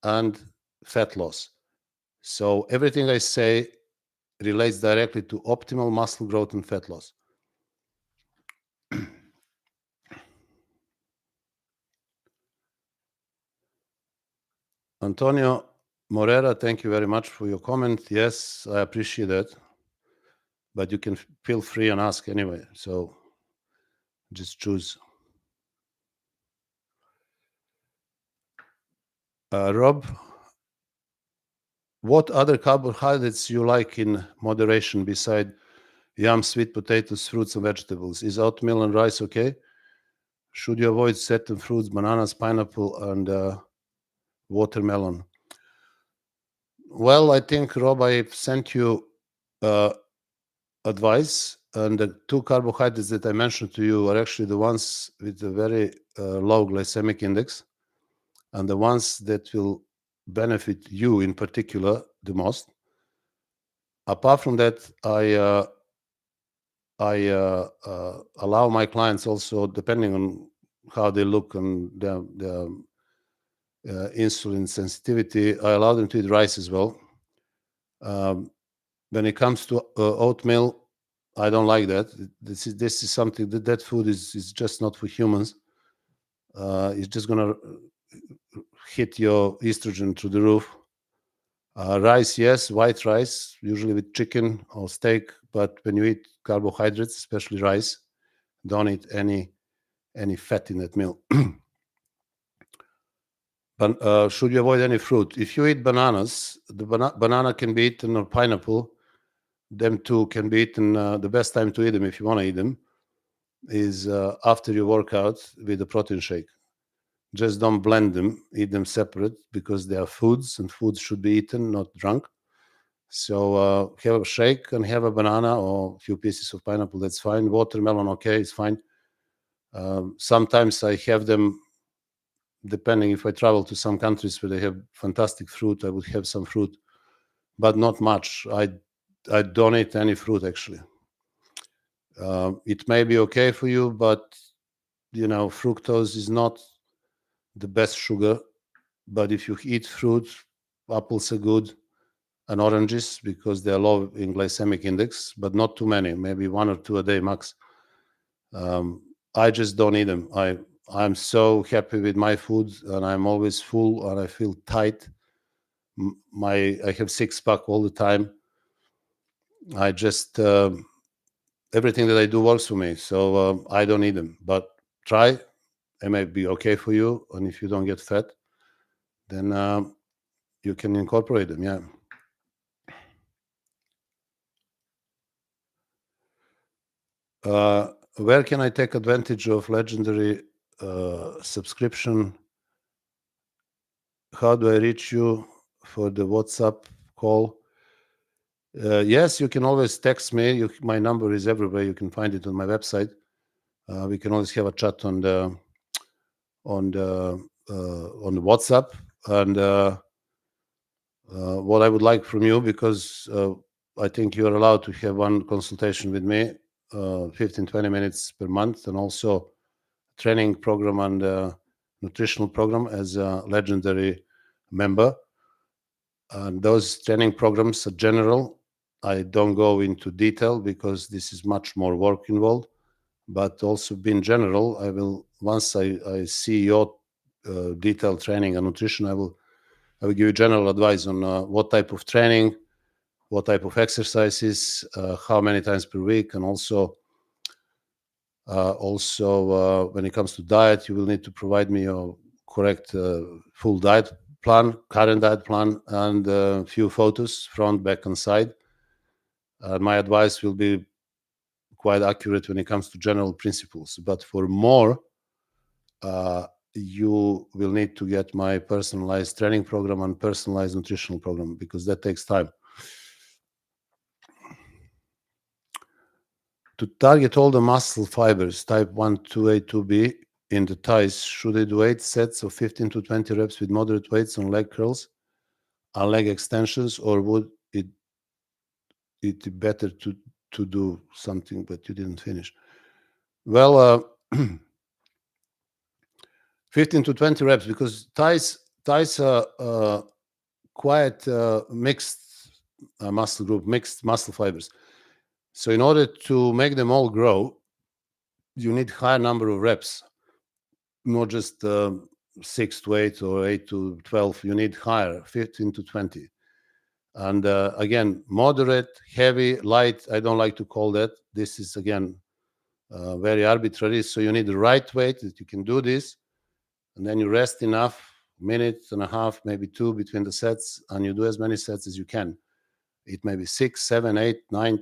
and fat loss. So everything I say relates directly to optimal muscle growth and fat loss. Antonio Morera, thank you very much for your comment. Yes, I appreciate that. But you can feel free and ask anyway. So just choose. Rob, what other carbohydrates you like in moderation beside yam, sweet potatoes, fruits, and vegetables? Is oatmeal and rice okay? Should you avoid certain fruits, bananas, pineapple, and watermelon? Well, I think, Rob, I sent you advice, and the two carbohydrates that I mentioned to you are actually the ones with a very low glycemic index, and the ones that will benefit you in particular the most. Apart from that, I allow my clients also, depending on how they look and their insulin sensitivity, I allow them to eat rice as well. When it comes to oatmeal, I don't like that. This is something that food is just not for humans. It's just gonna hit your estrogen through the roof. Rice, yes, white rice, usually with chicken or steak. But when you eat carbohydrates, especially rice, don't eat any fat in that meal. But should you avoid any fruit? If you eat bananas, the banana can be eaten, or pineapple. Them two can be eaten. The best time to eat them, if you want to eat them, is after your workout with a protein shake. Just don't blend them. Eat them separate, because they are foods, and foods should be eaten, not drunk. So have a shake and have a banana or a few pieces of pineapple. That's fine. Watermelon, okay, it's fine. Sometimes I have them depending if I travel to some countries where they have fantastic fruit, I would have some fruit, but not much. I don't eat any fruit actually. It may be okay for you, but fructose is not the best sugar. But if you eat fruit, apples are good, and oranges because they are low in glycemic index, but not too many, maybe 1 or 2 a day max. I just don't eat them. I'm so happy with my food, and I'm always full, and I feel tight. I have 6-pack all the time. I just everything that I do works for me, so I don't eat them. But try, it may be okay for you, and if you don't get fat, then you can incorporate them. Yeah. Where can I take advantage of legendary subscription? How do I reach you for the WhatsApp call? Yes, you can always text me. My number is everywhere. You can find it on my website. We can always have a chat on the WhatsApp. And what I would like from you, because I think you are allowed to have one consultation with me, 15-20 minutes per month, and also training program and nutritional program as a legendary member. And those training programs are general. I don't go into detail because this is much more work involved. But also being general, I will, once I see your detailed training and nutrition, I will give you general advice on what type of training, what type of exercises, how many times per week, and also when it comes to diet, you will need to provide me your correct full diet plan, current diet plan, and a few photos, front, back, and side. My advice will be quite accurate when it comes to general principles. But for more, you will need to get my personalized training program and personalized nutritional program, because that takes time. To target all the muscle fibers, type 1, 2A, 2B, in the thighs, should I do 8 sets of 15 to 20 reps with moderate weights on leg curls and leg extensions, or would it be better to do something, but you didn't finish? Well, 15 to 20 reps, because thighs are quite mixed muscle group, mixed muscle fibers. So in order to make them all grow, you need higher number of reps, not just 6 to 8 or 8 to 12. You need higher, 15 to 20. And again, moderate, heavy, light, I don't like to call that. This is, again, very arbitrary. So you need the right weight that you can do this. And then you rest enough, minute and a half, maybe 2 between the sets, and you do as many sets as you can. It may be 6, 7, 8, 9.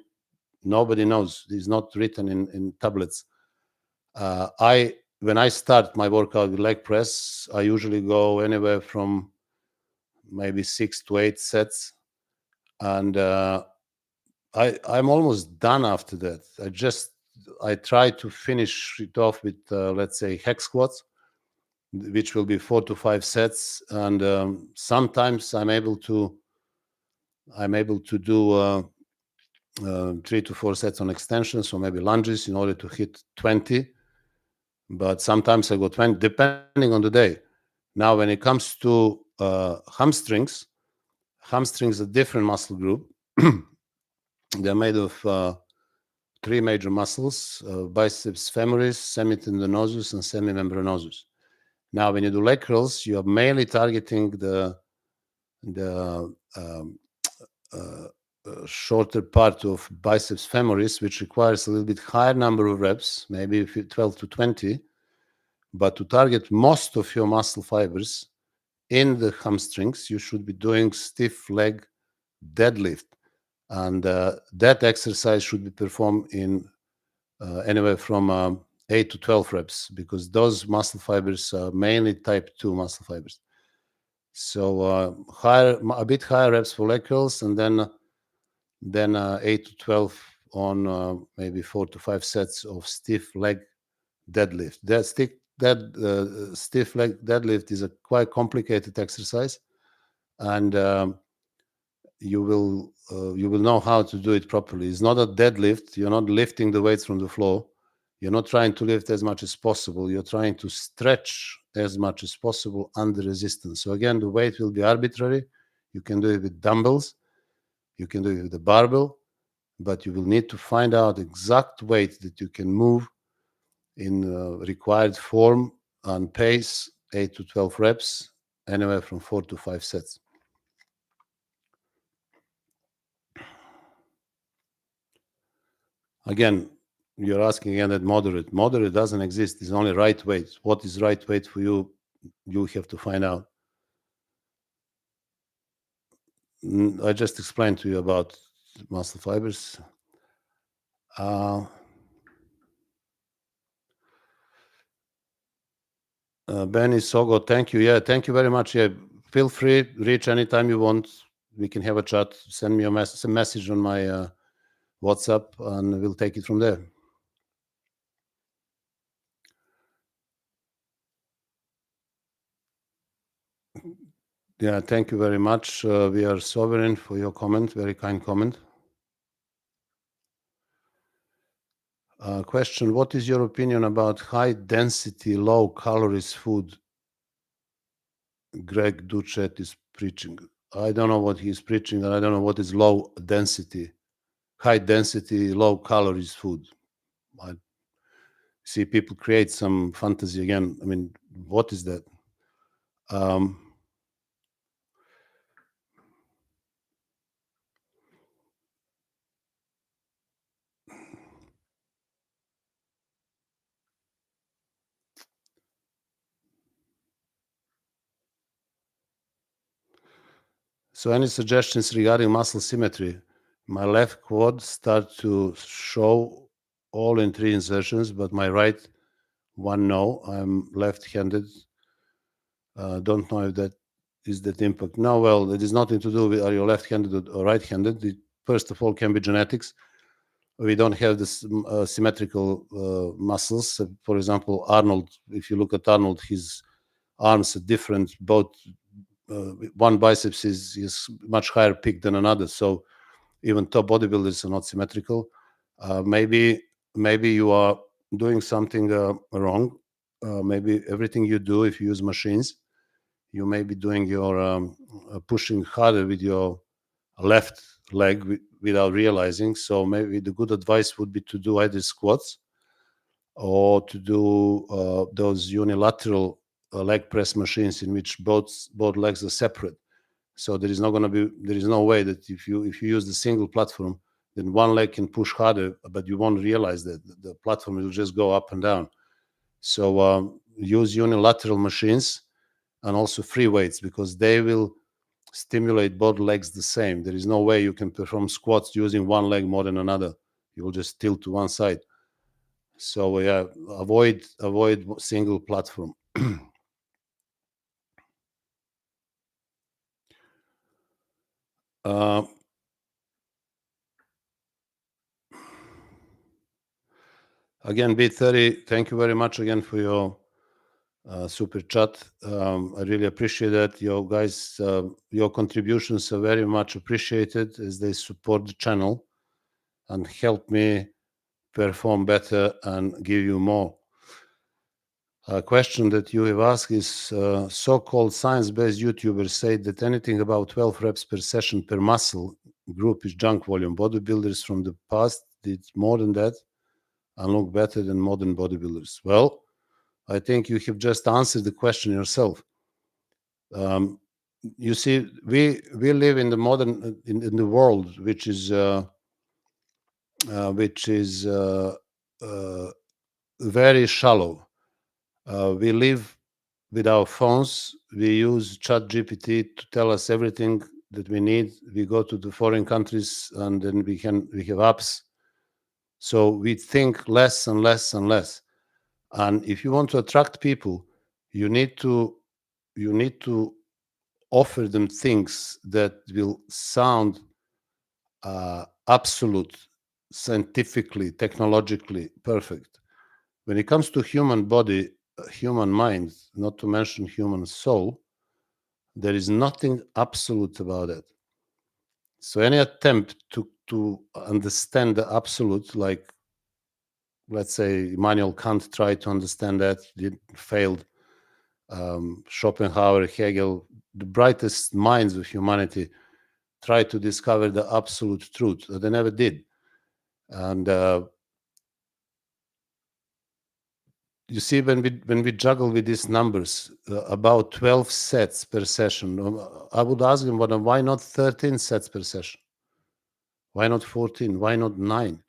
Nobody knows. It's not written in tablets. When I start my workout with leg press, I usually go anywhere from maybe 6 to 8 sets. And I'm almost done after that. I try to finish it off with, let's say, hex squats, which will be 4 to 5 sets. And sometimes I'm able to do 3 to 4 sets on extensions, or maybe lunges, in order to hit 20. But sometimes I go 20, depending on the day. Now, when it comes to hamstrings are different muscle group. They're made of 3 major muscles: biceps femoris, semitendinosus, and semimembranosus. Now, when you do leg curls, you are mainly targeting the shorter part of biceps femoris, which requires a little bit higher number of reps, maybe 12 to 20. But to target most of your muscle fibers in the hamstrings, you should be doing stiff leg deadlift. And that exercise should be performed in anywhere from 8 to 12 reps, because those muscle fibers are mainly type 2 muscle fibers. So a bit higher reps for leg curls, and then 8 to 12 on maybe 4 to 5 sets of stiff leg deadlift. That stiff leg deadlift is a quite complicated exercise, and you will know how to do it properly. It's not a deadlift. You're not lifting the weights from the floor. You're not trying to lift as much as possible. You're trying to stretch as much as possible under resistance. So again, the weight will be arbitrary. You can do it with dumbbells. You can do it with a barbell, but you will need to find out exact weight that you can move in required form and pace, 8 to 12 reps, anywhere from 4 to 5 sets. Again, you're asking again that moderate. Moderate doesn't exist. It's only right weight. What is right weight for you? You have to find out. I just explained to you about muscle fibers. Benny Sogo, thank you. Yeah, thank you very much. Yeah, feel free, reach anytime you want. We can have a chat. Send me a message on my WhatsApp, and we'll take it from there. Yeah, thank you very much. We are sovereign for your comment. Very kind comment. Question: what is your opinion about high density, low calories food Greg Duchet is preaching? I don't know what he's preaching, and I don't know what is low density, high density, low calories food. I see people create some fantasy again. I mean, what is that? So any suggestions regarding muscle symmetry? My left quad starts to show all in 3 insertions, but my right one, no. I'm left-handed. Don't know if that is that impact. No, well, it is nothing to do with are you left-handed or right-handed. It, first of all, can be genetics. We don't have this symmetrical muscles. For example, Arnold, if you look at Arnold, his arms are different. Both one biceps is much higher peak than another. So even top bodybuilders are not symmetrical. Maybe you are doing something wrong. Maybe everything you do, if you use machines, you may be doing your pushing harder with your left leg without realizing. So maybe the good advice would be to do either squats or to do those unilateral leg press machines in which both legs are separate. So there is no way that if you use the single platform, then one leg can push harder, but you won't realize that the platform will just go up and down. So use unilateral machines and also free weights, because they will stimulate both legs the same. There is no way you can perform squats using one leg more than another. You will just tilt to one side. So yeah, avoid single platform. Again, B30, thank you very much again for your super chat. I really appreciate that. Your contributions are very much appreciated, as they support the channel and help me perform better and give you more. A question that you have asked is, so-called science-based YouTubers say that anything about 12 reps per session per muscle group is junk volume. Bodybuilders from the past did more than that and look better than modern bodybuilders. Well, I think you have just answered the question yourself. You see, we live in the modern in the world, which is very shallow. We live with our phones. We use ChatGPT to tell us everything that we need. We go to the foreign countries, and then we have apps. So we think less and less and less. And if you want to attract people, you need to offer them things that will sound absolute, scientifically, technologically perfect. When it comes to human body, human mind, not to mention human soul, there is nothing absolute about it. So any attempt to understand the absolute, like let's say Immanuel Kant tried to understand that, failed. Schopenhauer, Hegel, the brightest minds of humanity tried to discover the absolute truth. They never did. And you see, when we juggle with these numbers, about 12 sets per session, I would ask them, well, why not 13 sets per session? Why not 14? Why not 9?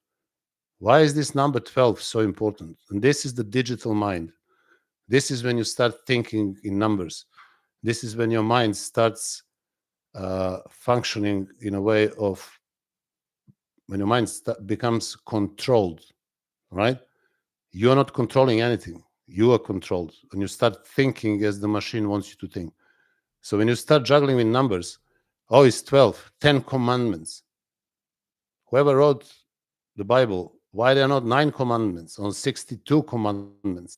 Why is this number 12 so important? And this is the digital mind. This is when you start thinking in numbers. This is when your mind starts functioning in a way of, when your mind becomes controlled, right? You're not controlling anything. You are controlled. And you start thinking as the machine wants you to think. So when you start juggling with numbers, oh, it's 12, 10 commandments. Whoever wrote the Bible, why there are not 9 commandments or 62 commandments?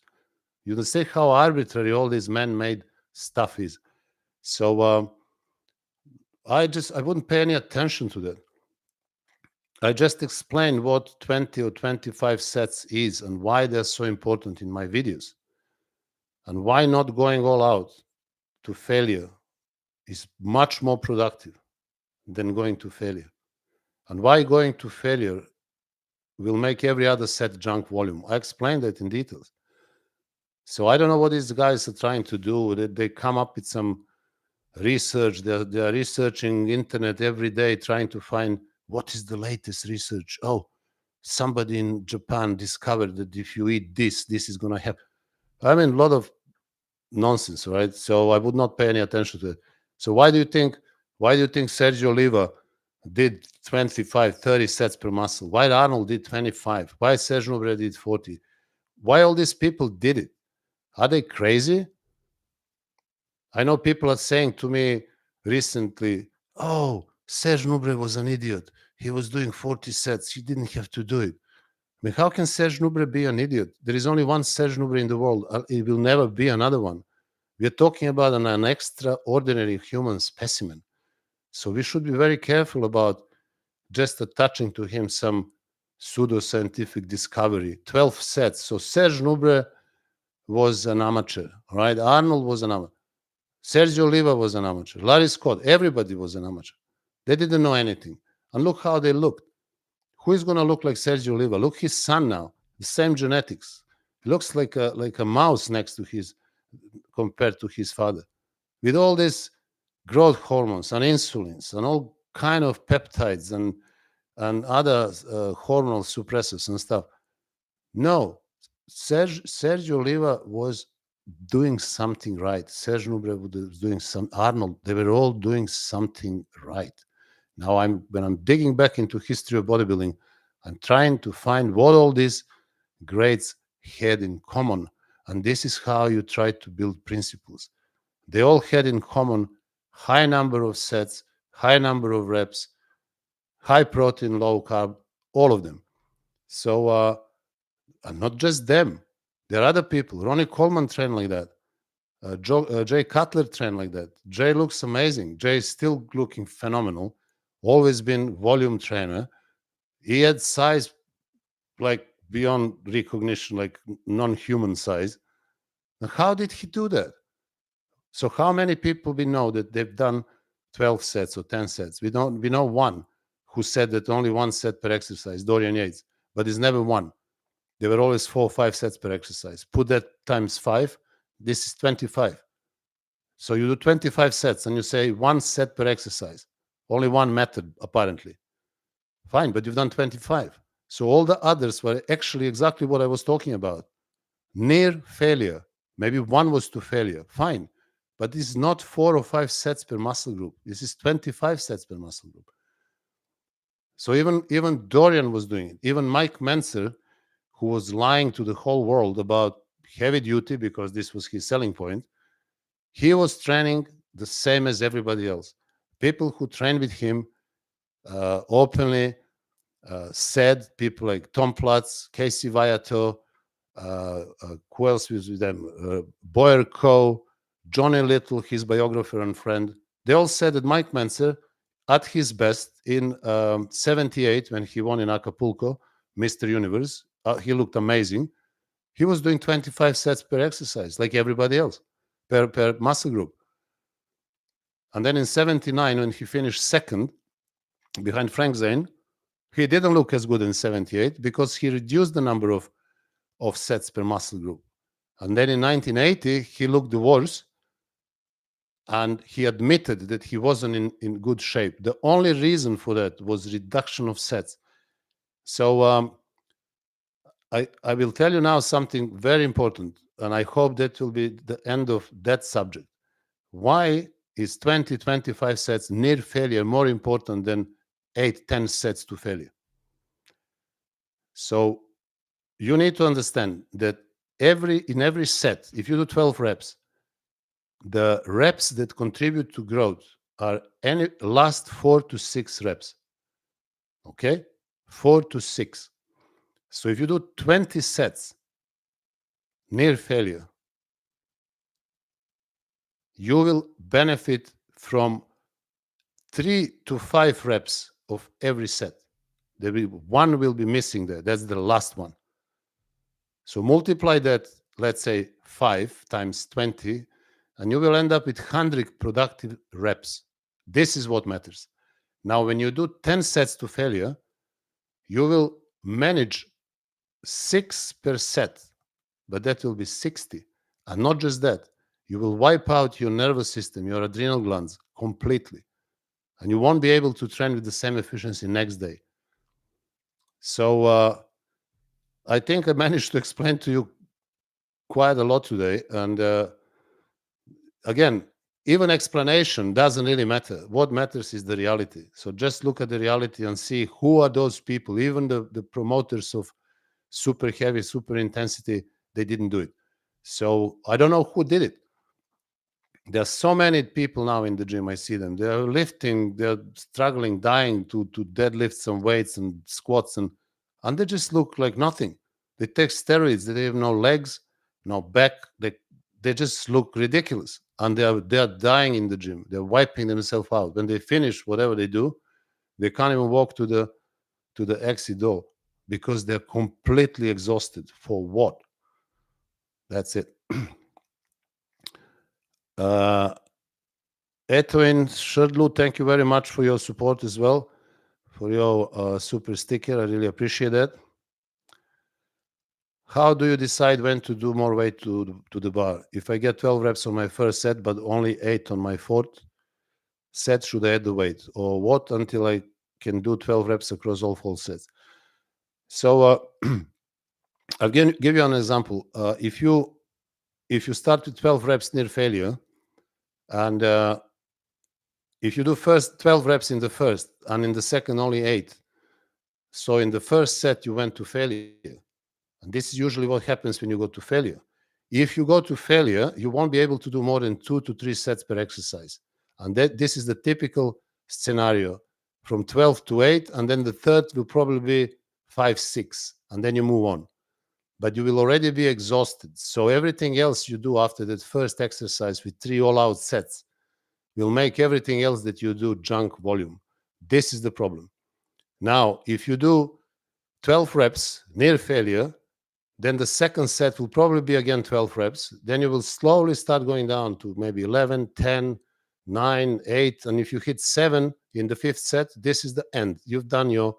You can see how arbitrary all this man-made stuff is. So I wouldn't pay any attention to that. I just explained what 20 or 25 sets is and why they're so important in my videos. And why not going all out to failure is much more productive than going to failure. And why going to failure will make every other set junk volume. I explained that in details. So I don't know what these guys are trying to do. They come up with some research. They are researching internet every day, trying to find what is the latest research. Oh, somebody in Japan discovered that if you eat this is going to happen. I mean, a lot of nonsense, right? So I would not pay any attention to it. So why do you think Sergio Oliva did 25, 30 sets per muscle? Why Arnold did 25? Why Serge Nubret did 40? Why all these people did it? Are they crazy? I know people are saying to me recently, oh, Serge Nubret was an idiot. He was doing 40 sets. He didn't have to do it. I mean, how can Serge Nubret be an idiot? There is only one Serge Nubret in the world. It will never be another one. We are talking about an extraordinary human specimen. So we should be very careful about just attaching to him some pseudo-scientific discovery. 12 sets. So Serge Nubret was an amateur, right? Arnold was an amateur. Sergio Oliva was an amateur. Larry Scott, everybody was an amateur. They didn't know anything. And look how they looked. Who is going to look like Sergio Oliva? Look, his son now, the same genetics. He looks like a mouse next to his, compared to his father. With all these growth hormones and insulins and all kind of peptides and other hormonal suppressors and stuff. No, Sergio Oliva was doing something right. Serge Nubret was doing some. Arnold, they were all doing something right. Now, when I'm digging back into history of bodybuilding, I'm trying to find what all these greats had in common, and this is how you try to build principles. They all had in common high number of sets, high number of reps, high protein, low carb, all of them. So, and not just them. There are other people. Ronnie Coleman trained like that. Jay Cutler trained like that. Jay looks amazing. Jay is still looking phenomenal. Always been volume trainer. He had size like beyond recognition, like non-human size. Now, how did he do that? So how many people we know that they've done 12 sets or 10 sets? We know one who said that only 1 set per exercise, Dorian Yates, but he's never won. There were always 4 or 5 sets per exercise. Put that times 5, this is 25. So you do 25 sets and you say 1 set per exercise. Only one method, apparently. Fine, but you've done 25. So all the others were actually exactly what I was talking about. Near failure. Maybe one was to failure. Fine. But this is not 4 or 5 sets per muscle group. This is 25 sets per muscle group. So even Dorian was doing it. Even Mike Menzer, who was lying to the whole world about heavy duty because this was his selling point, he was training the same as everybody else. People who trained with him openly said, people like Tom Platz, Casey Viato, who else was with them? Boyer Coe, Johnny Little, his biographer and friend. They all said that Mike Mentzer, at his best in 78, when he won in Acapulco, Mr. Universe, he looked amazing. He was doing 25 sets per exercise, like everybody else, per muscle group. And then in 79, when he finished second behind Frank Zane, he didn't look as good in 78 because he reduced the number of sets per muscle group. And then in 1980, he looked the worst, and he admitted that he wasn't in good shape. The only reason for that was reduction of sets. So I will tell you now something very important, and I hope that will be the end of that subject. Why is 20, 25 sets near failure more important than 8, 10 sets to failure? So you need to understand that in every set, if you do 12 reps, the reps that contribute to growth are any last 4 to 6 reps. Okay? 4 to 6. So if you do 20 sets near failure, you will benefit from 3 to 5 reps of every set. One will be missing there. That's the last one. So multiply that, let's say 5 times 20, and you will end up with 100 productive reps. This is what matters. Now, when you do 10 sets to failure, you will manage 6 per set, but that will be 60. And not just that, you will wipe out your nervous system, your adrenal glands completely. And you won't be able to train with the same efficiency next day. So I think I managed to explain to you quite a lot today. And again, even explanation doesn't really matter. What matters is the reality. So just look at the reality and see who are those people, even the promoters of super heavy, super intensity, they didn't do it. So I don't know who did it. There are so many people now in the gym. I see them. They're lifting, they're struggling, dying to deadlift some weights and squats, and they just look like nothing. They take steroids. They have no legs, no back. They just look ridiculous, and they are dying in the gym. They're wiping themselves out. When they finish whatever they do, they can't even walk to the exit door because they're completely exhausted. For what? That's it. Edwin Sherdlu, thank you very much for your support as well, for your super sticker. I really appreciate that. How do you decide when to do more weight to the bar? If I get 12 reps on my first set, but only 8 on my fourth set, should I add the weight? Or what until I can do 12 reps across all 4 sets? So I'll give you an example. If you start with 12 reps near failure, and if you do first 12 reps in the first, and in the second only 8, so in the first set you went to failure. And this is usually what happens when you go to failure. If you go to failure, you won't be able to do more than 2 to 3 sets per exercise. And this is the typical scenario, from 12 to 8, and then the third will probably be 5, 6, and then you move on. But you will already be exhausted. So everything else you do after that first exercise with 3 all-out sets will make everything else that you do junk volume. This is the problem. Now, if you do 12 reps near failure, then the second set will probably be again 12 reps. Then you will slowly start going down to maybe 11, 10, 9, 8. And if you hit 7 in the 5th set, this is the end. You've done your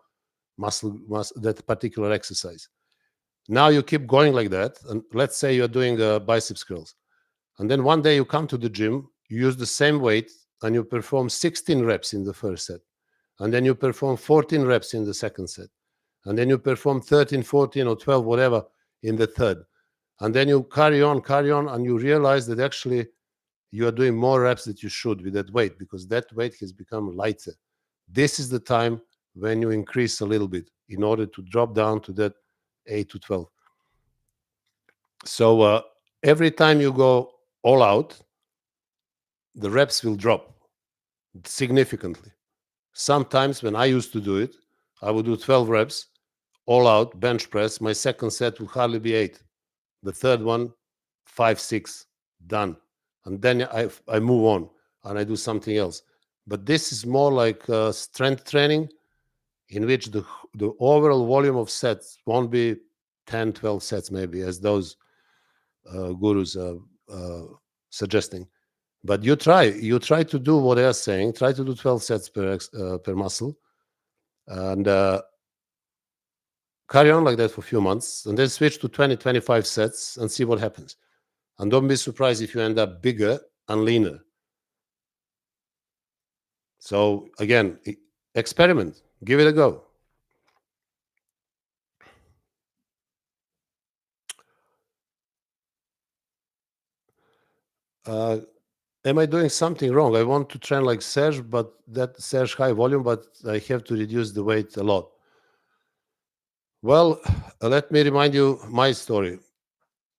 muscle that particular exercise. Now you keep going like that. And let's say you're doing biceps curls. And then one day you come to the gym, you use the same weight, and you perform 16 reps in the first set. And then you perform 14 reps in the second set. And then you perform 13, 14, or 12, whatever, in the third. And then you carry on, and you realize that actually you are doing more reps than you should with that weight, because that weight has become lighter. This is the time when you increase a little bit in order to drop down to that 8 to 12. So every time you go all out, the reps will drop significantly. Sometimes when I used to do it, I would do 12 reps, all out, bench press. My second set would hardly be 8. The third one, 5, 6, done. And then I move on and I do something else. But this is more like strength training, in which the overall volume of sets won't be 10, 12 sets, maybe, as those gurus are suggesting. But you try to do what they are saying. Try to do 12 sets per muscle, and carry on like that for a few months, and then switch to 20, 25 sets and see what happens. And don't be surprised if you end up bigger and leaner. So again, experiment, give it a go. Am I doing something wrong? I want to train like Serge, but that Serge high volume, but I have to reduce the weight a lot. Well, let me remind you my story.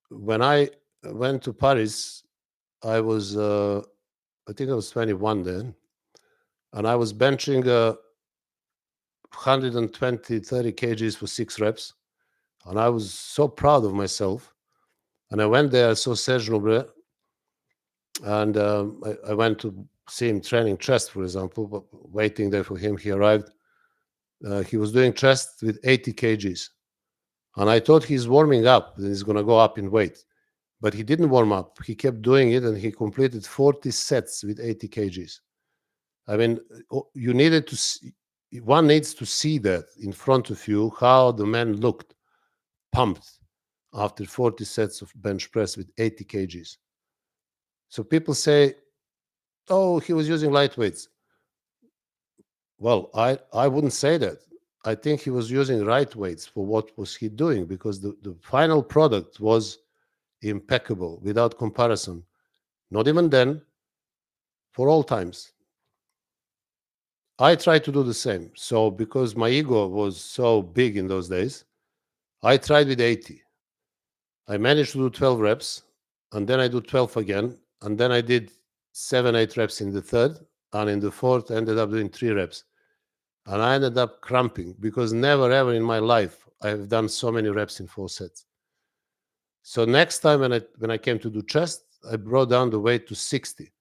When I went to Paris, I was, I think I was 21 then, and I was benching 120, 30 kgs for 6 reps. And I was so proud of myself. And I went there, I saw Serge Nobre, and I went to see him training chest, for example, but waiting there for him. He arrived. He was doing chest with 80 kgs. And I thought he's warming up, and he's going to go up in weight. But he didn't warm up. He kept doing it, and he completed 40 sets with 80 kgs. I mean, you needed to see, one needs to see that in front of you, how the man looked pumped after 40 sets of bench press with 80 kgs. So people say, oh, he was using light weights. Well, I wouldn't say that. I think he was using right weights for what was he doing, because the final product was impeccable without comparison. Not even then, for all times. I tried to do the same. So because my ego was so big in those days, I tried with 80. I managed to do 12 reps, and then I do 12 again, and then I did 7, 8 reps in the third, and in the fourth I ended up doing 3 reps. And I ended up cramping, because never ever in my life I have done so many reps in 4 sets. So next time when I came to do chest, I brought down the weight to 60.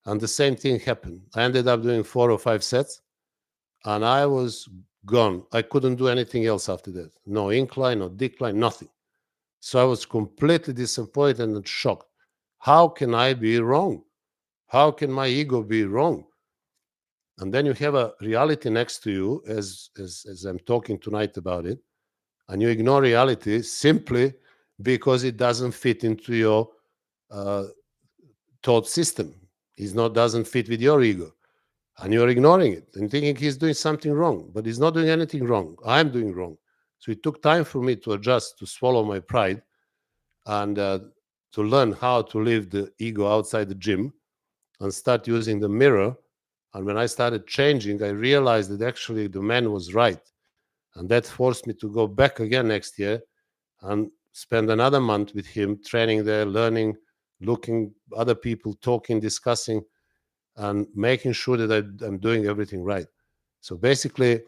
And the same thing happened. I ended up doing 4 or 5 sets, and I was gone. I couldn't do anything else after that. No incline, no decline, nothing. So I was completely disappointed and shocked. How can I be wrong? How can my ego be wrong? And then you have a reality next to you, as I'm talking tonight about it, and you ignore reality simply because it doesn't fit into your uh, thought system. Doesn't fit with your ego, and you're ignoring it and thinking he's doing something wrong, but he's not doing anything wrong. I'm doing wrong. So it took time for me to adjust, to swallow my pride, and to learn how to leave the ego outside the gym and start using the mirror. And when I started changing, I realized that actually the man was right. And that forced me to go back again next year and spend another month with him, training there, learning, looking other people, talking, discussing, and making sure that I'm doing everything right. So basically,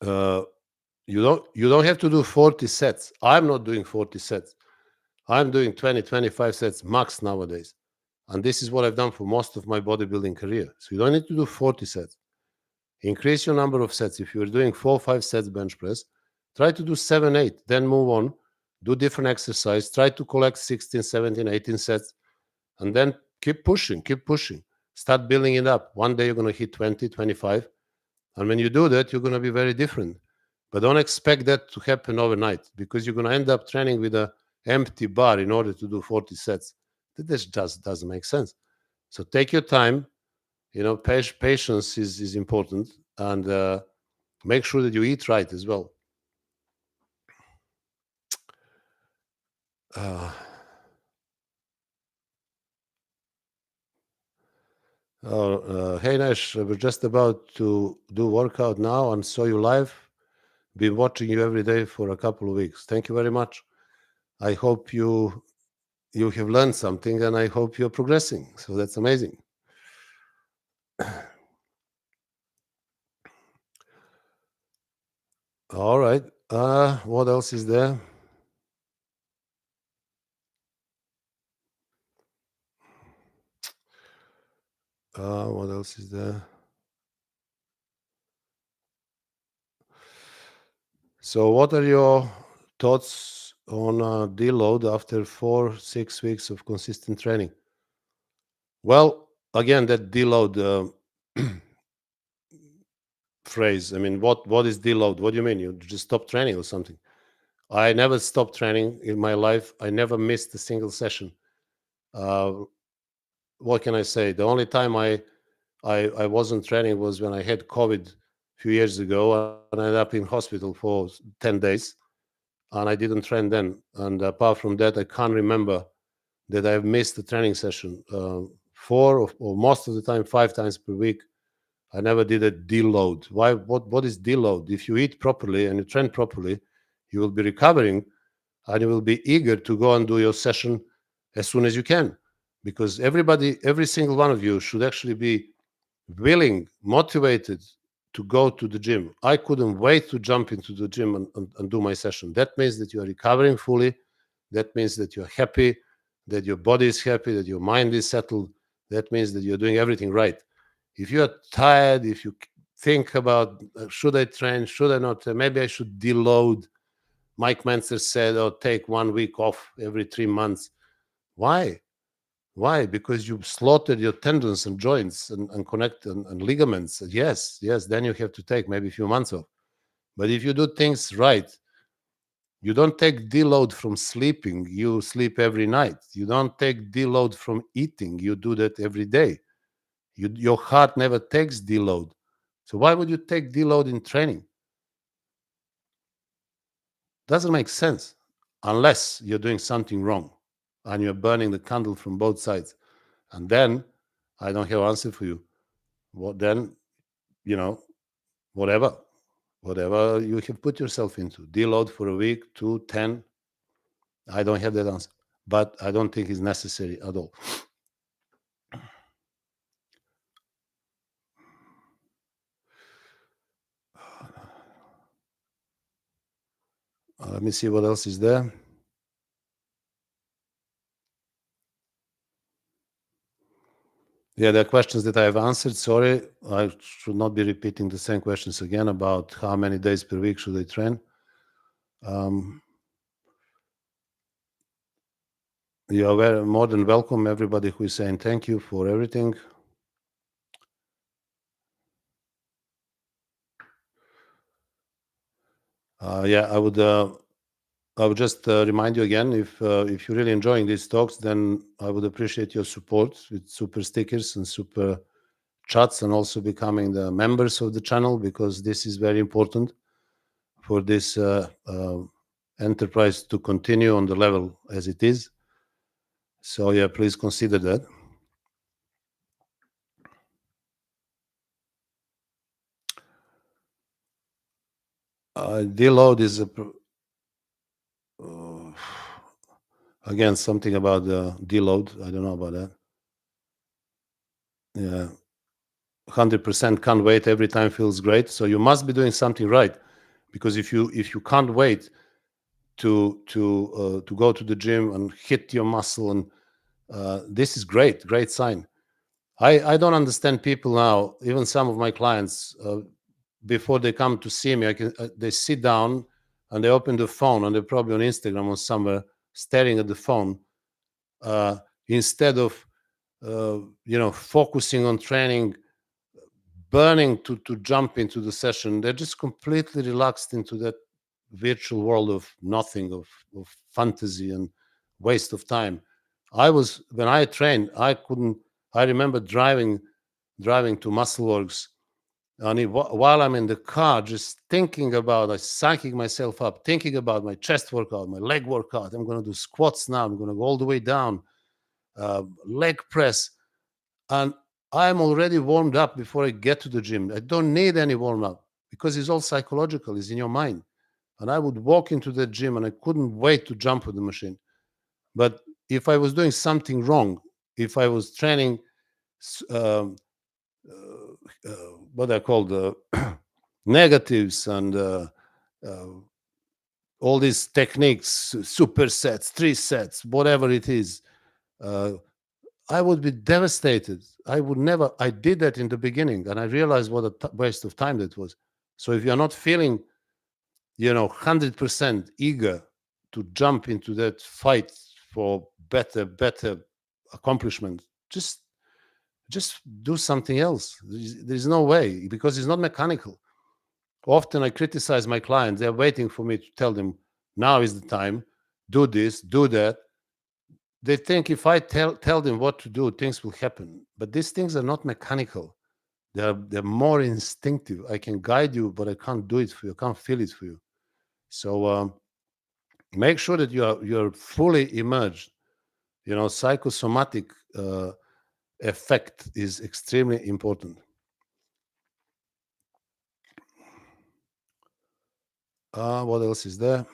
you don't have to do 40 sets. I'm not doing 40 sets. I'm doing 20, 25 sets max nowadays. And this is what I've done for most of my bodybuilding career. So you don't need to do 40 sets. Increase your number of sets. If you're doing 4 or 5 sets bench press, try to do 7, 8, then move on, do different exercise, try to collect 16, 17, 18 sets, and then keep pushing, keep pushing. Start building it up. One day you're going to hit 20, 25. And when you do that, you're going to be very different. But don't expect that to happen overnight, because you're going to end up training with an empty bar in order to do 40 sets. This just doesn't make sense. So take your time. Patience is important, and make sure that you eat right as well. Hey Nash, we're just about to do workout now and saw you live. Been watching you every day for a couple of weeks. Thank you very much. I hope you have learned something, and I hope you're progressing. So that's amazing. All right. What else is there? What else is there? So, what are your thoughts on deload after 4-6 weeks of consistent training? Well, again, that deload phrase. I mean, what is deload? What do you mean? You just stop training or something? I never stopped training in my life. I never missed a single session. Uh, what can I say? The only time I wasn't training was when I had COVID a few years ago, and I ended up in hospital for 10 days, and I didn't train then. And apart from that, I can't remember that I've missed a training session. Four or most of the time, 5 times per week. I never did a deload. Why? What is deload? If you eat properly and you train properly, you will be recovering and you will be eager to go and do your session as soon as you can, because every single one of you should actually be willing, motivated to go to the gym. I couldn't wait to jump into the gym and do my session. That means that you are recovering fully. That means that you're happy, that your body is happy, that your mind is settled. That means that you're doing everything right. If you are tired, if you think about should I train, should I not, maybe I should deload. Mike Menzer said, "Oh, take 1 week off every 3 months." Why? Why? Because you slaughtered your tendons and joints and connect and ligaments. Yes, yes. Then you have to take maybe a few months off. But if you do things right, you don't take deload from sleeping. You sleep every night. You don't take deload from eating. You do that every day. Your heart never takes deload. So why would you take deload in training? Doesn't make sense unless you're doing something wrong and you're burning the candle from both sides. And then I don't have an answer for you. What then? You know, whatever, whatever you have put yourself into, deload for a week, 2, 10. I don't have that answer, but I don't think it's necessary at all. Let me see what else is there. Yeah, there are questions that I have answered. Sorry, I should not be repeating the same questions again about how many days per week should I train. You are very more than welcome, everybody who is saying thank you for everything. Yeah, I would just remind you again, if you're really enjoying these talks, then I would appreciate your support with super stickers and super chats, and also becoming the members of the channel, because this is very important for this enterprise to continue on the level as it is. So yeah, please consider that. Deload is again something about the deload. I don't know about that. Yeah, 100% can't wait. Every time feels great. So you must be doing something right, because if you can't wait to go to the gym and hit your muscle, and this is great sign. I don't understand people now. Even some of my clients, before they come to see me, they sit down and they open the phone, and they're probably on Instagram or somewhere staring at the phone, instead of focusing on training, burning to jump into the session. They're just completely relaxed into that virtual world of nothing, of fantasy and waste of time. When I trained, I remember driving to Muscleworks, and while I'm in the car, just thinking about, psyching myself up, thinking about my chest workout, my leg workout. I'm going to do squats now. I'm going to go all the way down, leg press, and I'm already warmed up before I get to the gym. I don't need any warm up, because it's all psychological. It's in your mind. And I would walk into the gym and I couldn't wait to jump on the machine. But if I was doing something wrong, if I was training um, what I call the negatives, and uh, all these techniques, supersets, 3 sets, whatever it is, uh, I would be devastated. I would never. I did that in the beginning, and I realized what a waste of time that was. So if you're not feeling, 100% eager to jump into that fight for better accomplishment, just do something else. There's no way, because it's not mechanical. Often I criticize my clients. They're waiting for me to tell them, now is the time, do this, do that. They think if I tell them what to do, things will happen. But these things are not mechanical. They're more instinctive. I can guide you, but I can't do it for you. I can't feel it for you. So make sure that you're fully immersed. Psychosomatic effect is extremely important. What else is there?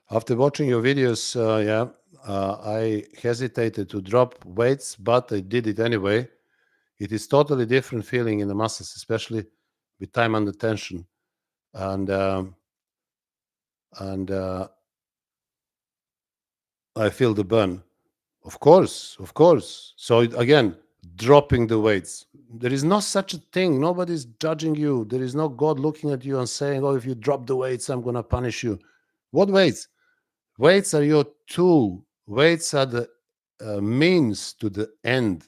After watching your videos, I hesitated to drop weights, but I did it anyway. It is totally different feeling in the muscles, especially with time under tension, and I feel the burn. Of course, of course. So again, dropping the weights. There is no such a thing. Nobody's judging you. There is no God looking at you and saying, "Oh, if you drop the weights, I'm gonna punish you." What weights? Weights are your tool. Weights are the means to the end.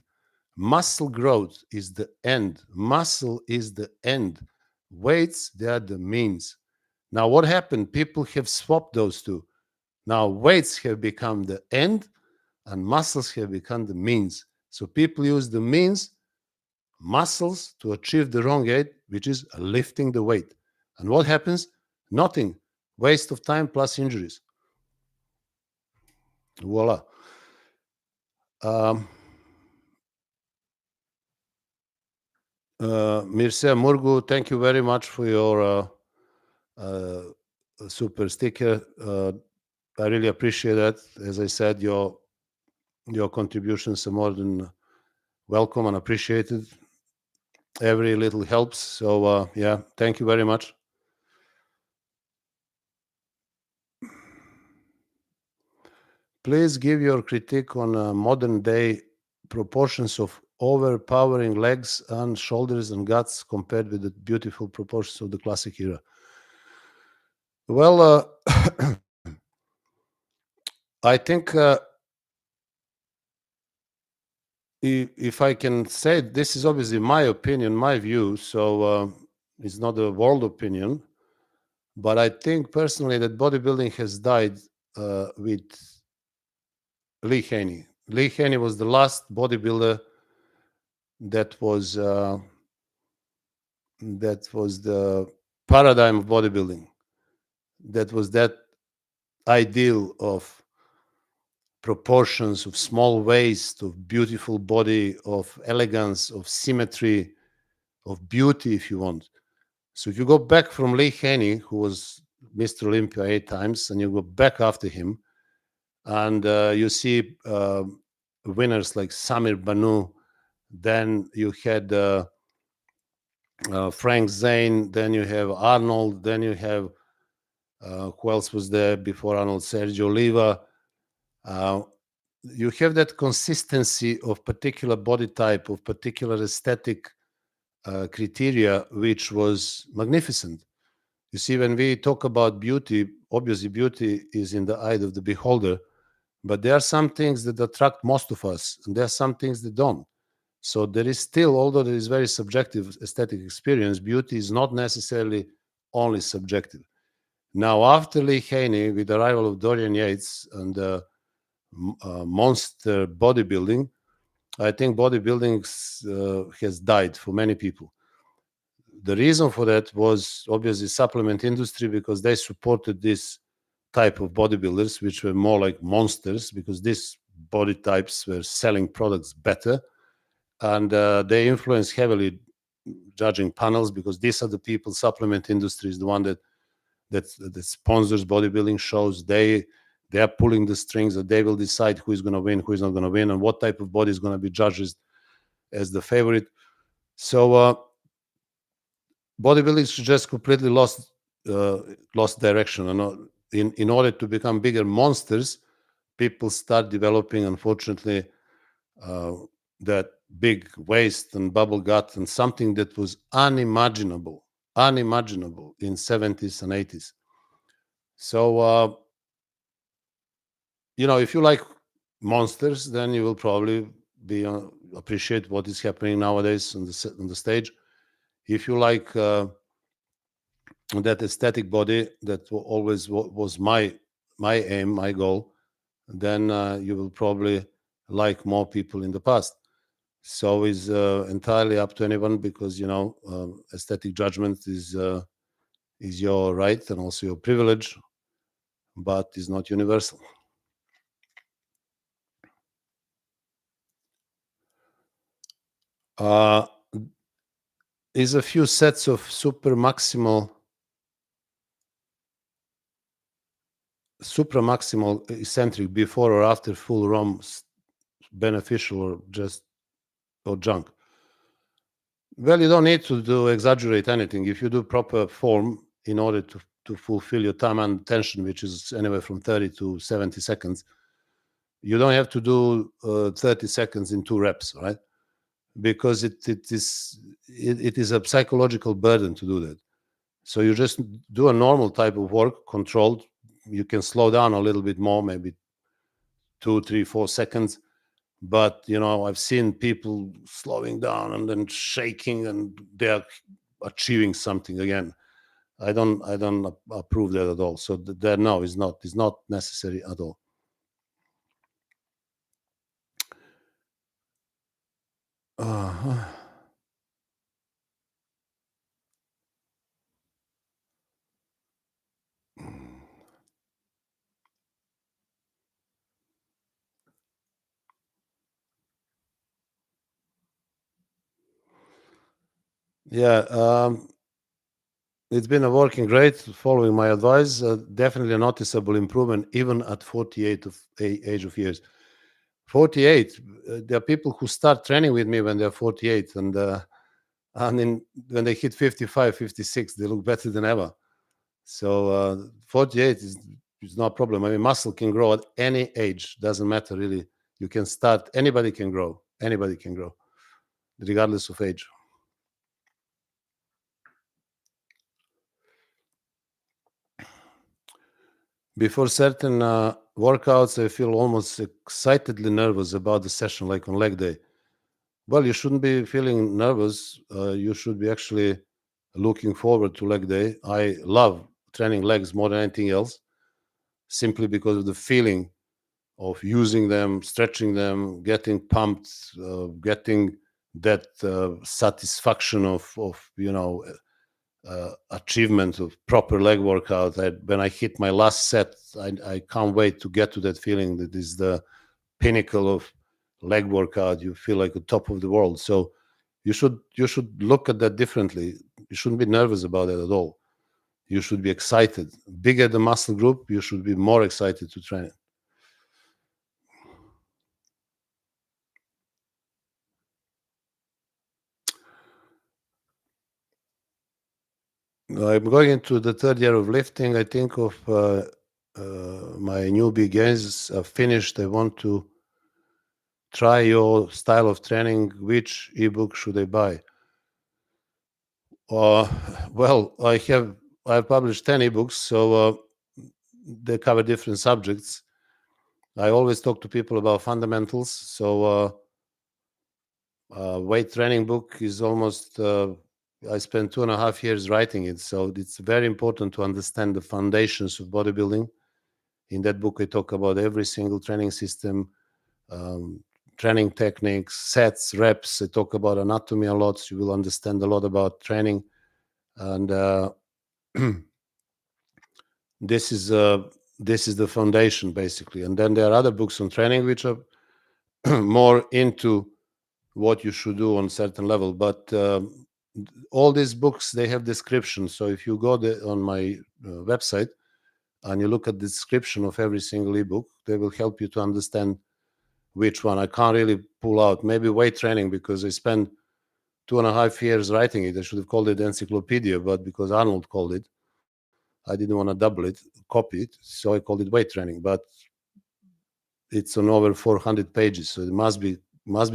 Muscle growth is the end. Muscle is the end. Weights, they are the means. Now, what happened? People have swapped those two. Now, weights have become the end and muscles have become the means. So people use the means, muscles, to achieve the wrong end, which is lifting the weight. And what happens? Nothing. Waste of time plus injuries. Voila. Mircea Murgu, thank you very much for your super sticker. I really appreciate that. As I said, your contributions are more than welcome and appreciated. Every little helps. So yeah, thank you very much. Please give your critique on modern day proportions of overpowering legs and shoulders and guts compared with the beautiful proportions of the classic era. Well, I think if I can say, this is obviously my opinion, my view, so it's not a world opinion, but I think personally that bodybuilding has died with Lee Haney. Lee Haney was the last bodybuilder that was the paradigm of bodybuilding. That was that ideal of proportions, of small waist, of beautiful body, of elegance, of symmetry, of beauty, if you want. So if you go back from Lee Haney, who was Mr. Olympia 8 times, and you go back after him, and you see winners like Samir Banu, then you had Frank Zane, then you have Arnold, then you have who else was there before Arnold? Sergio Oliva. You have that consistency of particular body type, of particular aesthetic criteria, which was magnificent. You see, when we talk about beauty, obviously beauty is in the eye of the beholder, but there are some things that attract most of us, and there are some things that don't. So there is still, although there is very subjective aesthetic experience, beauty is not necessarily only subjective. Now, after Lee Haney, with the arrival of Dorian Yates and monster bodybuilding, I think bodybuilding has died for many people. The reason for that was obviously supplement industry, because they supported this type of bodybuilders, which were more like monsters, because these body types were selling products better. And they influenced heavily judging panels, because these are the people, supplement industry is the one that sponsors bodybuilding shows. They are pulling the strings, that they will decide who is going to win, who is not going to win, and what type of body is going to be judged as the favorite. So bodybuilding just completely lost direction. And in order to become bigger monsters, people start developing, unfortunately, uh, that big waist and bubble gut, and something that was unimaginable in 70s and 80s. So if you like monsters, then you will probably be appreciate what is happening nowadays on the stage. If you like that aesthetic body, that always was my aim, my goal, then you will probably like more people in the past. So it's entirely up to anyone, because aesthetic judgment is your right and also your privilege, but is not universal. Is a few sets of supramaximal eccentric before or after full ROM beneficial or junk? Well, you don't need to exaggerate anything. If you do proper form in order to fulfill your time and attention, which is anywhere from 30 to 70 seconds, you don't have to do 30 seconds in 2 reps, right? Because it is a psychological burden to do that. So you just do a normal type of work, controlled. You can slow down a little bit more, maybe 2, 3, 4 seconds. But I've seen people slowing down and then shaking, and they're achieving something again. I don't approve that at all. So that no, is not necessary at all. Yeah, it's been working great, following my advice. Definitely a noticeable improvement, even at 48 of age of years. 48. There are people who start training with me when they're 48, and then when they hit 55, 56, they look better than ever. So 48 is not a problem. I mean, muscle can grow at any age. Doesn't matter really. You can start. Anybody can grow. Anybody can grow, regardless of age. Before certain workouts, I feel almost excitedly nervous about the session, like on leg day. Well, you shouldn't be feeling nervous. You should be actually looking forward to leg day. I love training legs more than anything else, simply because of the feeling of using them, stretching them, getting pumped, getting that satisfaction of achievement of proper leg workout. When I hit my last set, I can't wait to get to that feeling. That is the pinnacle of leg workout. You feel like the top of the world. So you should look at that differently. You shouldn't be nervous about it at all. You should be excited. Bigger the muscle group, you should be more excited to train it. I'm going into the 3rd year of lifting. I think of my newbie gains finished. I want to try your style of training. Which ebook should I buy? Well, I've published 10 ebooks, so they cover different subjects. I always talk to people about fundamentals. So weight training book is almost I spent 2.5 years writing it, so it's very important to understand the foundations of bodybuilding. In that book, I talk about every single training system, training techniques, sets, reps. I talk about anatomy a lot, so you will understand a lot about training. And this is the foundation, basically. And then there are other books on training which are more into what you should do on certain level. But all these books, they have descriptions. So if you go on my website and you look at the description of every single ebook, they will help you to understand which one. I can't really pull out. Maybe weight training, because I spend 2.5 years writing it. I should have called it encyclopedia, but because Arnold called it, I didn't want to double it, copy it, so I called it weight training. But it's on over 400 pages, so it must be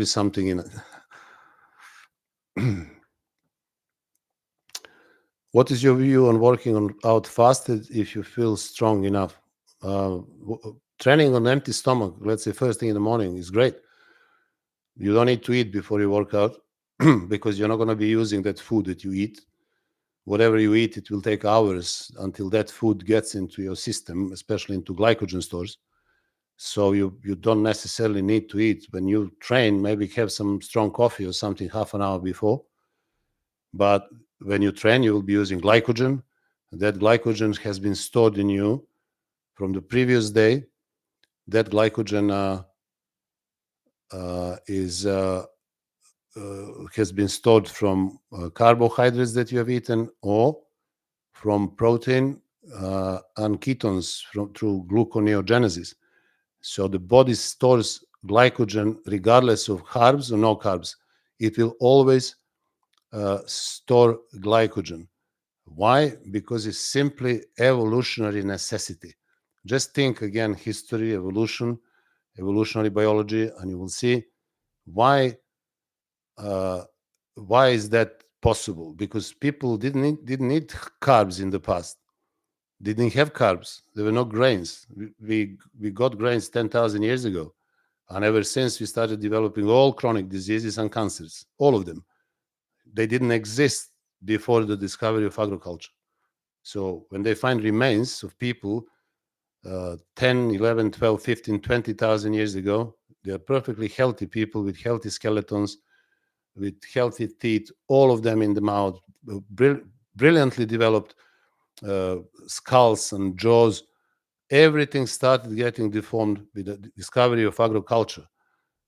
something in it. What is your view on working on out fasted if you feel strong enough? Training on empty stomach, let's say first thing in the morning, is great. You don't need to eat before you work out because you're not going to be using that food that you eat. Whatever you eat, it will take hours until that food gets into your system, especially into glycogen stores. So you don't necessarily need to eat. When you train, maybe have some strong coffee or something half an hour before. But when you train, you will be using glycogen. That glycogen has been stored in you from the previous day. That glycogen has been stored from carbohydrates that you have eaten, or from protein and ketones through gluconeogenesis. So the body stores glycogen regardless of carbs or no carbs. It will always store glycogen. Why? Because it's simply evolutionary necessity. Just think again, history, evolution, evolutionary biology, and you will see why is that possible? Because people didn't need carbs in the past. They didn't have carbs. There were no grains. We got grains 10,000 years ago. And ever since, we started developing all chronic diseases and cancers, all of them. They didn't exist before the discovery of agriculture. So when they find remains of people 10, 11, 12, 15, 20,000 years ago, they are perfectly healthy people with healthy skeletons, with healthy teeth, all of them in the mouth, brilliantly developed skulls and jaws. Everything started getting deformed with the discovery of agriculture.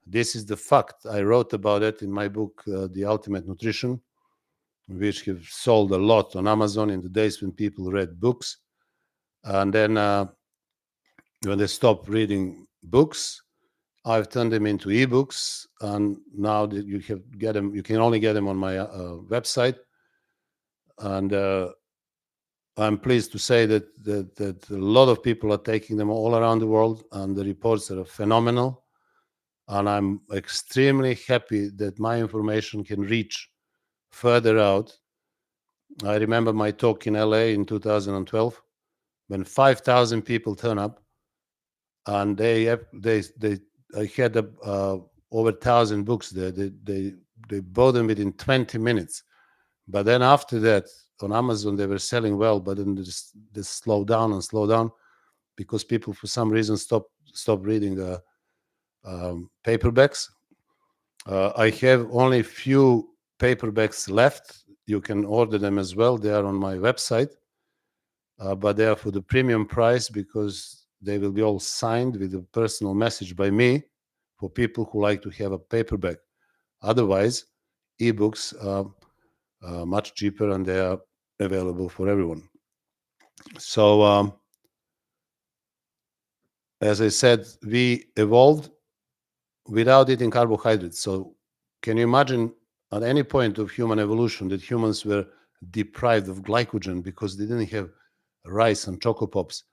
This is the fact. I wrote about it in my book, The Ultimate Nutrition, which have sold a lot on Amazon in the days when people read books. And then when they stopped reading books, I've turned them into eBooks, and now that you can only get them on my website. And I'm pleased to say that a lot of people are taking them all around the world, and the reports are phenomenal. And I'm extremely happy that my information can reach further out. I remember my talk in LA in 2012 when 5,000 people turn up, and I had over 1,000 books there. They bought them within 20 minutes. But then after that, on Amazon, they were selling well, but then they slowed down because people, for some reason, stopped reading paperbacks. I have only few paperbacks left. You can order them as well. They are on my website, but they are for the premium price because they will be all signed with a personal message by me for people who like to have a paperback. Otherwise, ebooks are much cheaper and they are available for everyone. So, as I said, we evolved without eating carbohydrates. So can you imagine at any point of human evolution that humans were deprived of glycogen because they didn't have rice and choco pops?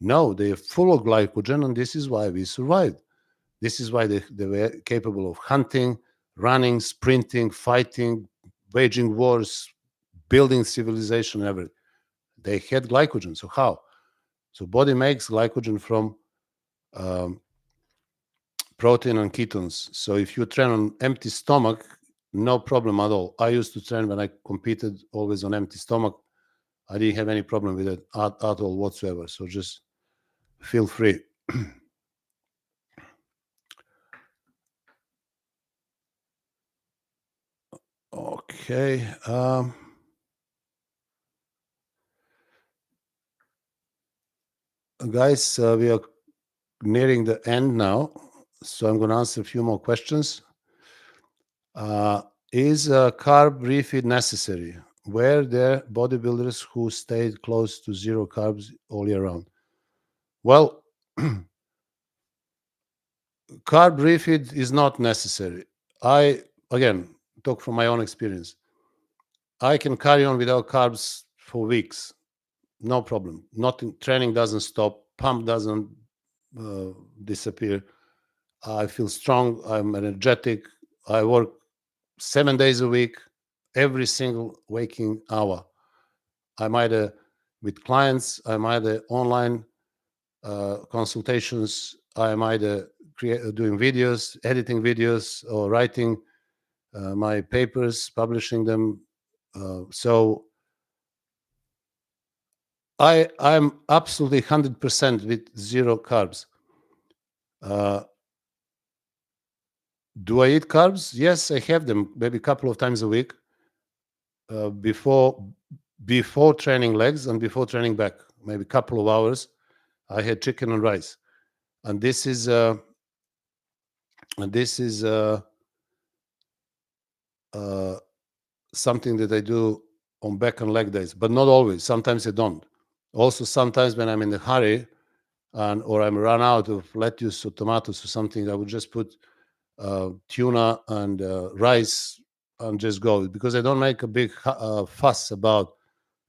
No, they are full of glycogen, and this is why we survived. This is why they were capable of hunting, running, sprinting, fighting, waging wars, building civilization, everything. They had glycogen. So how? So body makes glycogen from protein and ketones. So if you train on empty stomach, no problem at all. I used to train when I competed always on empty stomach. I didn't have any problem with it at all whatsoever. So just feel free. Okay. Guys, we are nearing the end now. So I'm going to answer a few more questions. Is a carb refeed necessary? Were there bodybuilders who stayed close to zero carbs all year round? Well, carb refeed is not necessary. Again, talk from my own experience. I can carry on without carbs for weeks, no problem. Nothing, training doesn't stop, pump doesn't disappear. I feel strong. I'm energetic. I work 7 days a week, every single waking hour. I'm either with clients, I'm either online consultations, I'm either doing videos, editing videos, or writing my papers, publishing them. So I'm absolutely 100% with zero carbs. Do I eat carbs? Yes, I have them maybe a couple of times a week before training legs and before training back. Maybe a couple of hours. I had chicken and rice, and this is something that I do on back and leg days, but not always. Sometimes I don't. Also, sometimes when I'm in a hurry or I'm run out of lettuce or tomatoes or something, I would just put tuna and rice and just go, because I don't make a big fuss about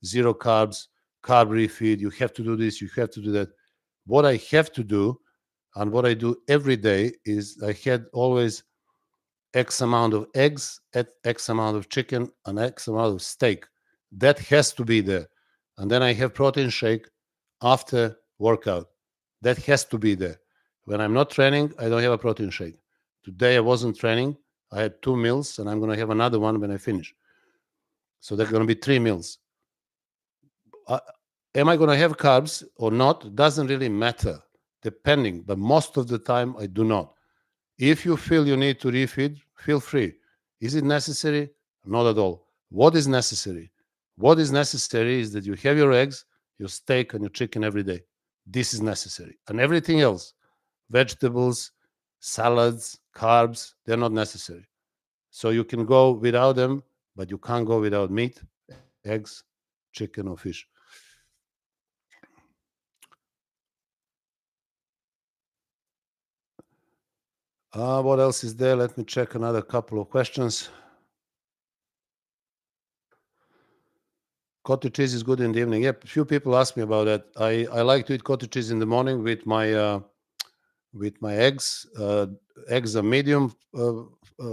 zero carbs, carb refeed. You have to do this, you have to do that. What I have to do and what I do every day is I had always X amount of eggs, X amount of chicken, and X amount of steak. That has to be there. And then I have protein shake after workout. That has to be there. When I'm not training, I don't have a protein shake. Today I wasn't training. I had 2 meals, and I'm going to have another one when I finish. So there's going to be 3 meals. Am I going to have carbs or not? Doesn't really matter, depending. But most of the time, I do not. If you feel you need to refeed, feel free. Is it necessary? Not at all. What is necessary? What is necessary is that you have your eggs, your steak, and your chicken every day. This is necessary. And everything else, vegetables, salads, carbs, they're not necessary. So you can go without them, but you can't go without meat, eggs, chicken, or fish. What else is there? Let me check another couple of questions. Cottage cheese is good in the evening. Yeah, few people ask me about that. I like to eat cottage cheese in the morning with my eggs. Eggs are medium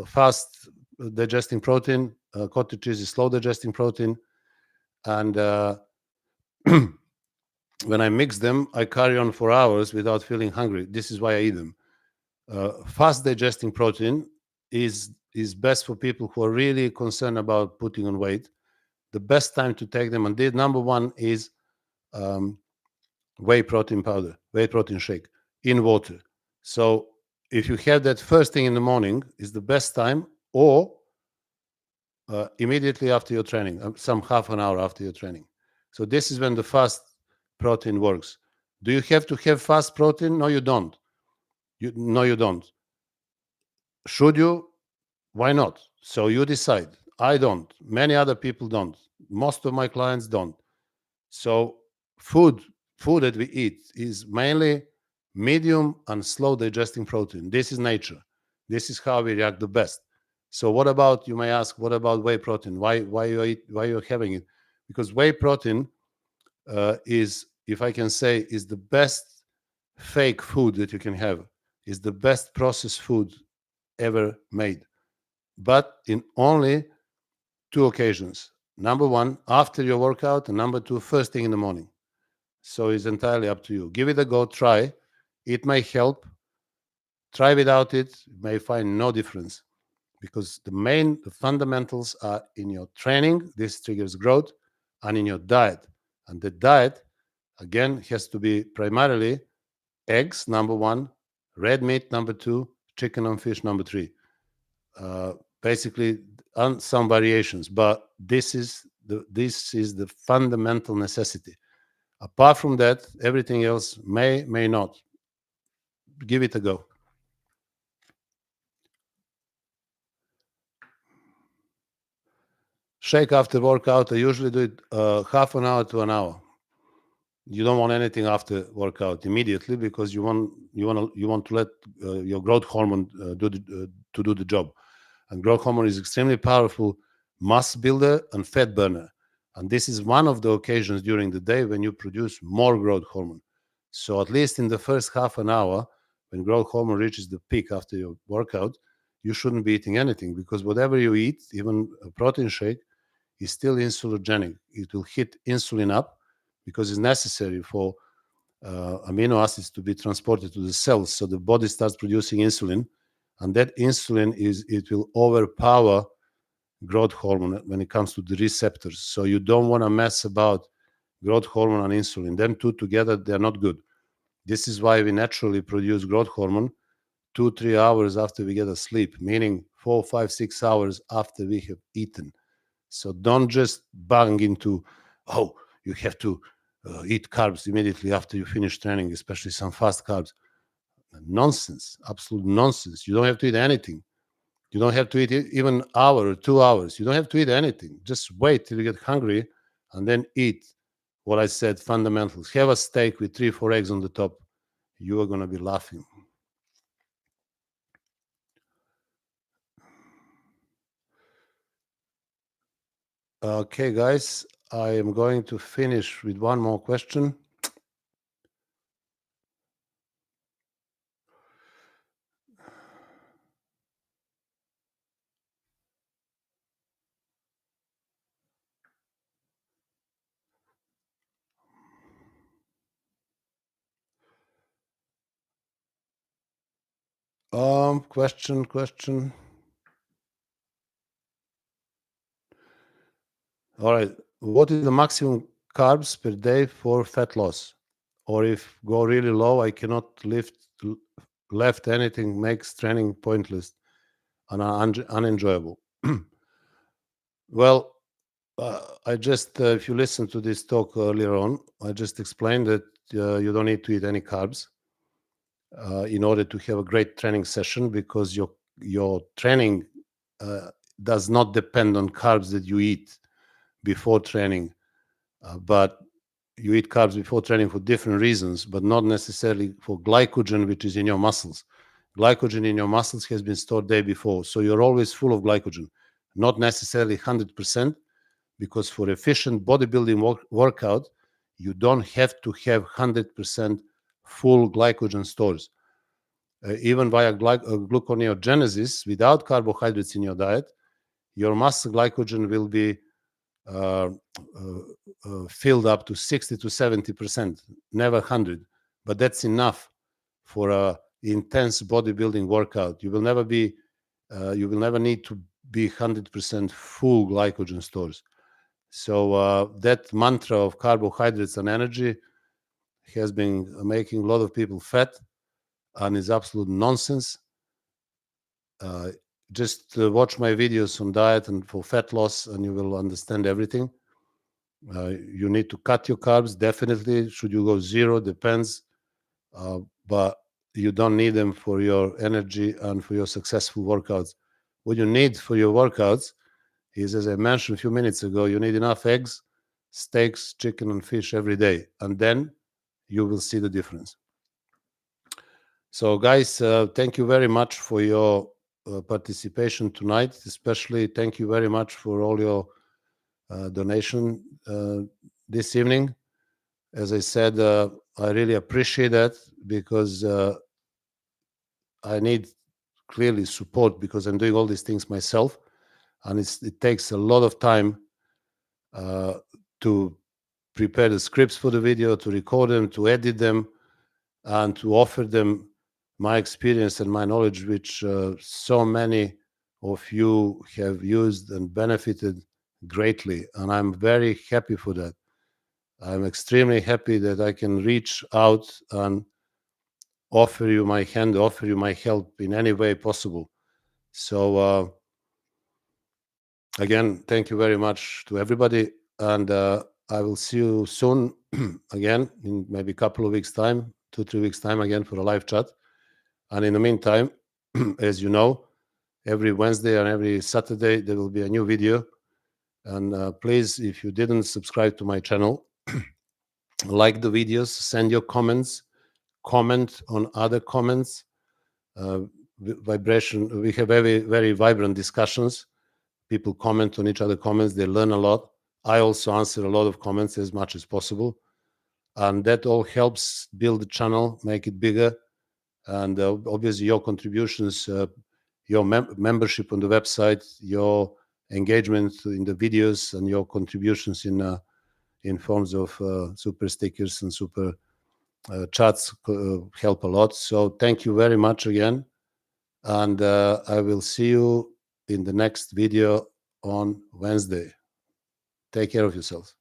fast digesting protein. Cottage cheese is slow digesting protein, and when I mix them, I carry on for hours without feeling hungry. This is why I eat them. Fast digesting protein is best for people who are really concerned about putting on weight. The best time to take them, and the number one is whey protein powder, whey protein shake in water. So if you have that first thing in the morning, is the best time, or immediately after your training, some half an hour after your training. So this is when the fast protein works. Do you have to have fast protein? No, you don't. No, you don't. Should you? Why not? So you decide. I don't. Many other people don't. Most of my clients don't. So food that we eat is mainly medium and slow digesting protein. This is nature. This is how we react the best. So what about, you may ask, what about whey protein? Why you're having it? Because whey protein is, if I can say, is the best fake food that you can have. Is the best processed food ever made, but in only 2 occasions. Number one, after your workout, and number two, first thing in the morning. So it's entirely up to you. Give it a go, try. It may help. Try without it, you may find no difference, because the fundamentals are in your training. This triggers growth, and in your diet. And the diet, again, has to be primarily eggs, number one, red meat, number two, chicken and fish, number three. Basically, and some variations, but this is the fundamental necessity. Apart from that, everything else may not. Give it a go. Shake after workout. I usually do it half an hour to an hour. You don't want anything after workout immediately, because you want to let your growth hormone do the job. And growth hormone is extremely powerful muscle builder and fat burner. And this is one of the occasions during the day when you produce more growth hormone. So at least in the first half an hour, when growth hormone reaches the peak after your workout, you shouldn't be eating anything, because whatever you eat, even a protein shake, is still insulinogenic. It will hit insulin up because it's necessary for amino acids to be transported to the cells. So the body starts producing insulin, and that insulin it will overpower growth hormone when it comes to the receptors. So you don't want to mess about growth hormone and insulin. Them two together, they're not good. This is why we naturally produce growth hormone 2-3 hours after we get a sleep, meaning 4, 5, 6 hours after we have eaten. So don't just bang into, oh, you have to eat carbs immediately after you finish training, especially some fast carbs. Nonsense, absolute nonsense. You don't have to eat anything. You don't have to eat even an hour or 2 hours. You don't have to eat anything. Just wait till you get hungry and then eat what I said, fundamentals. Have a steak with 3-4 eggs on the top. You are going to be laughing. Okay, guys, I am going to finish with one more question. Question. All right. What is the maximum carbs per day for fat loss? Or if go really low, I cannot left anything, makes training pointless and unenjoyable. Well, I just, if you listen to this talk earlier on, I just explained that you don't need to eat any carbs in order to have a great training session, because your training does not depend on carbs that you eat before training, but you eat carbs before training for different reasons, but not necessarily for glycogen, which is in your muscles. Glycogen in your muscles has been stored day before, so you're always full of glycogen. Not necessarily 100%, because for efficient bodybuilding workout, you don't have to have 100% full glycogen stores. Even via gluconeogenesis, without carbohydrates in your diet, your muscle glycogen will be filled up to 60 to 70%, never 100, but that's enough for a intense bodybuilding workout. You will never need to be 100% full glycogen stores. So that mantra of carbohydrates and energy has been making a lot of people fat, and is absolute nonsense. Just watch my videos on diet and for fat loss, and you will understand everything. You need to cut your carbs, definitely. Should you go zero? Depends. But you don't need them for your energy and for your successful workouts. What you need for your workouts is, as I mentioned a few minutes ago, you need enough eggs, steaks, chicken, and fish every day. And then you will see the difference. So, guys, thank you very much for your participation tonight. Especially thank you very much for all your donation this evening. As I said, I really appreciate that, because I need clearly support, because I'm doing all these things myself, and it takes a lot of time to prepare the scripts for the video, to record them, to edit them, and to offer them my experience and my knowledge, which so many of you have used and benefited greatly. And I'm very happy for that. I'm extremely happy that I can reach out and offer you my hand, offer you my help in any way possible. So again, thank you very much to everybody, and I will see you soon again in maybe a couple of weeks' time, 2-3 weeks' time again for a live chat. And in the meantime, as you know, every Wednesday and every Saturday there will be a new video. And please, if you didn't subscribe to my channel, like the videos, send your comments, comment on other comments. vibration. We have very vibrant discussions. People comment on each other comments. They learn a lot. I also answer a lot of comments as much as possible, and that all helps build the channel, make it bigger. And obviously, your contributions, your membership on the website, your engagement in the videos, and your contributions in forms of super stickers and super chats help a lot. So thank you very much again, and I will see you in the next video on Wednesday. Take care of yourselves.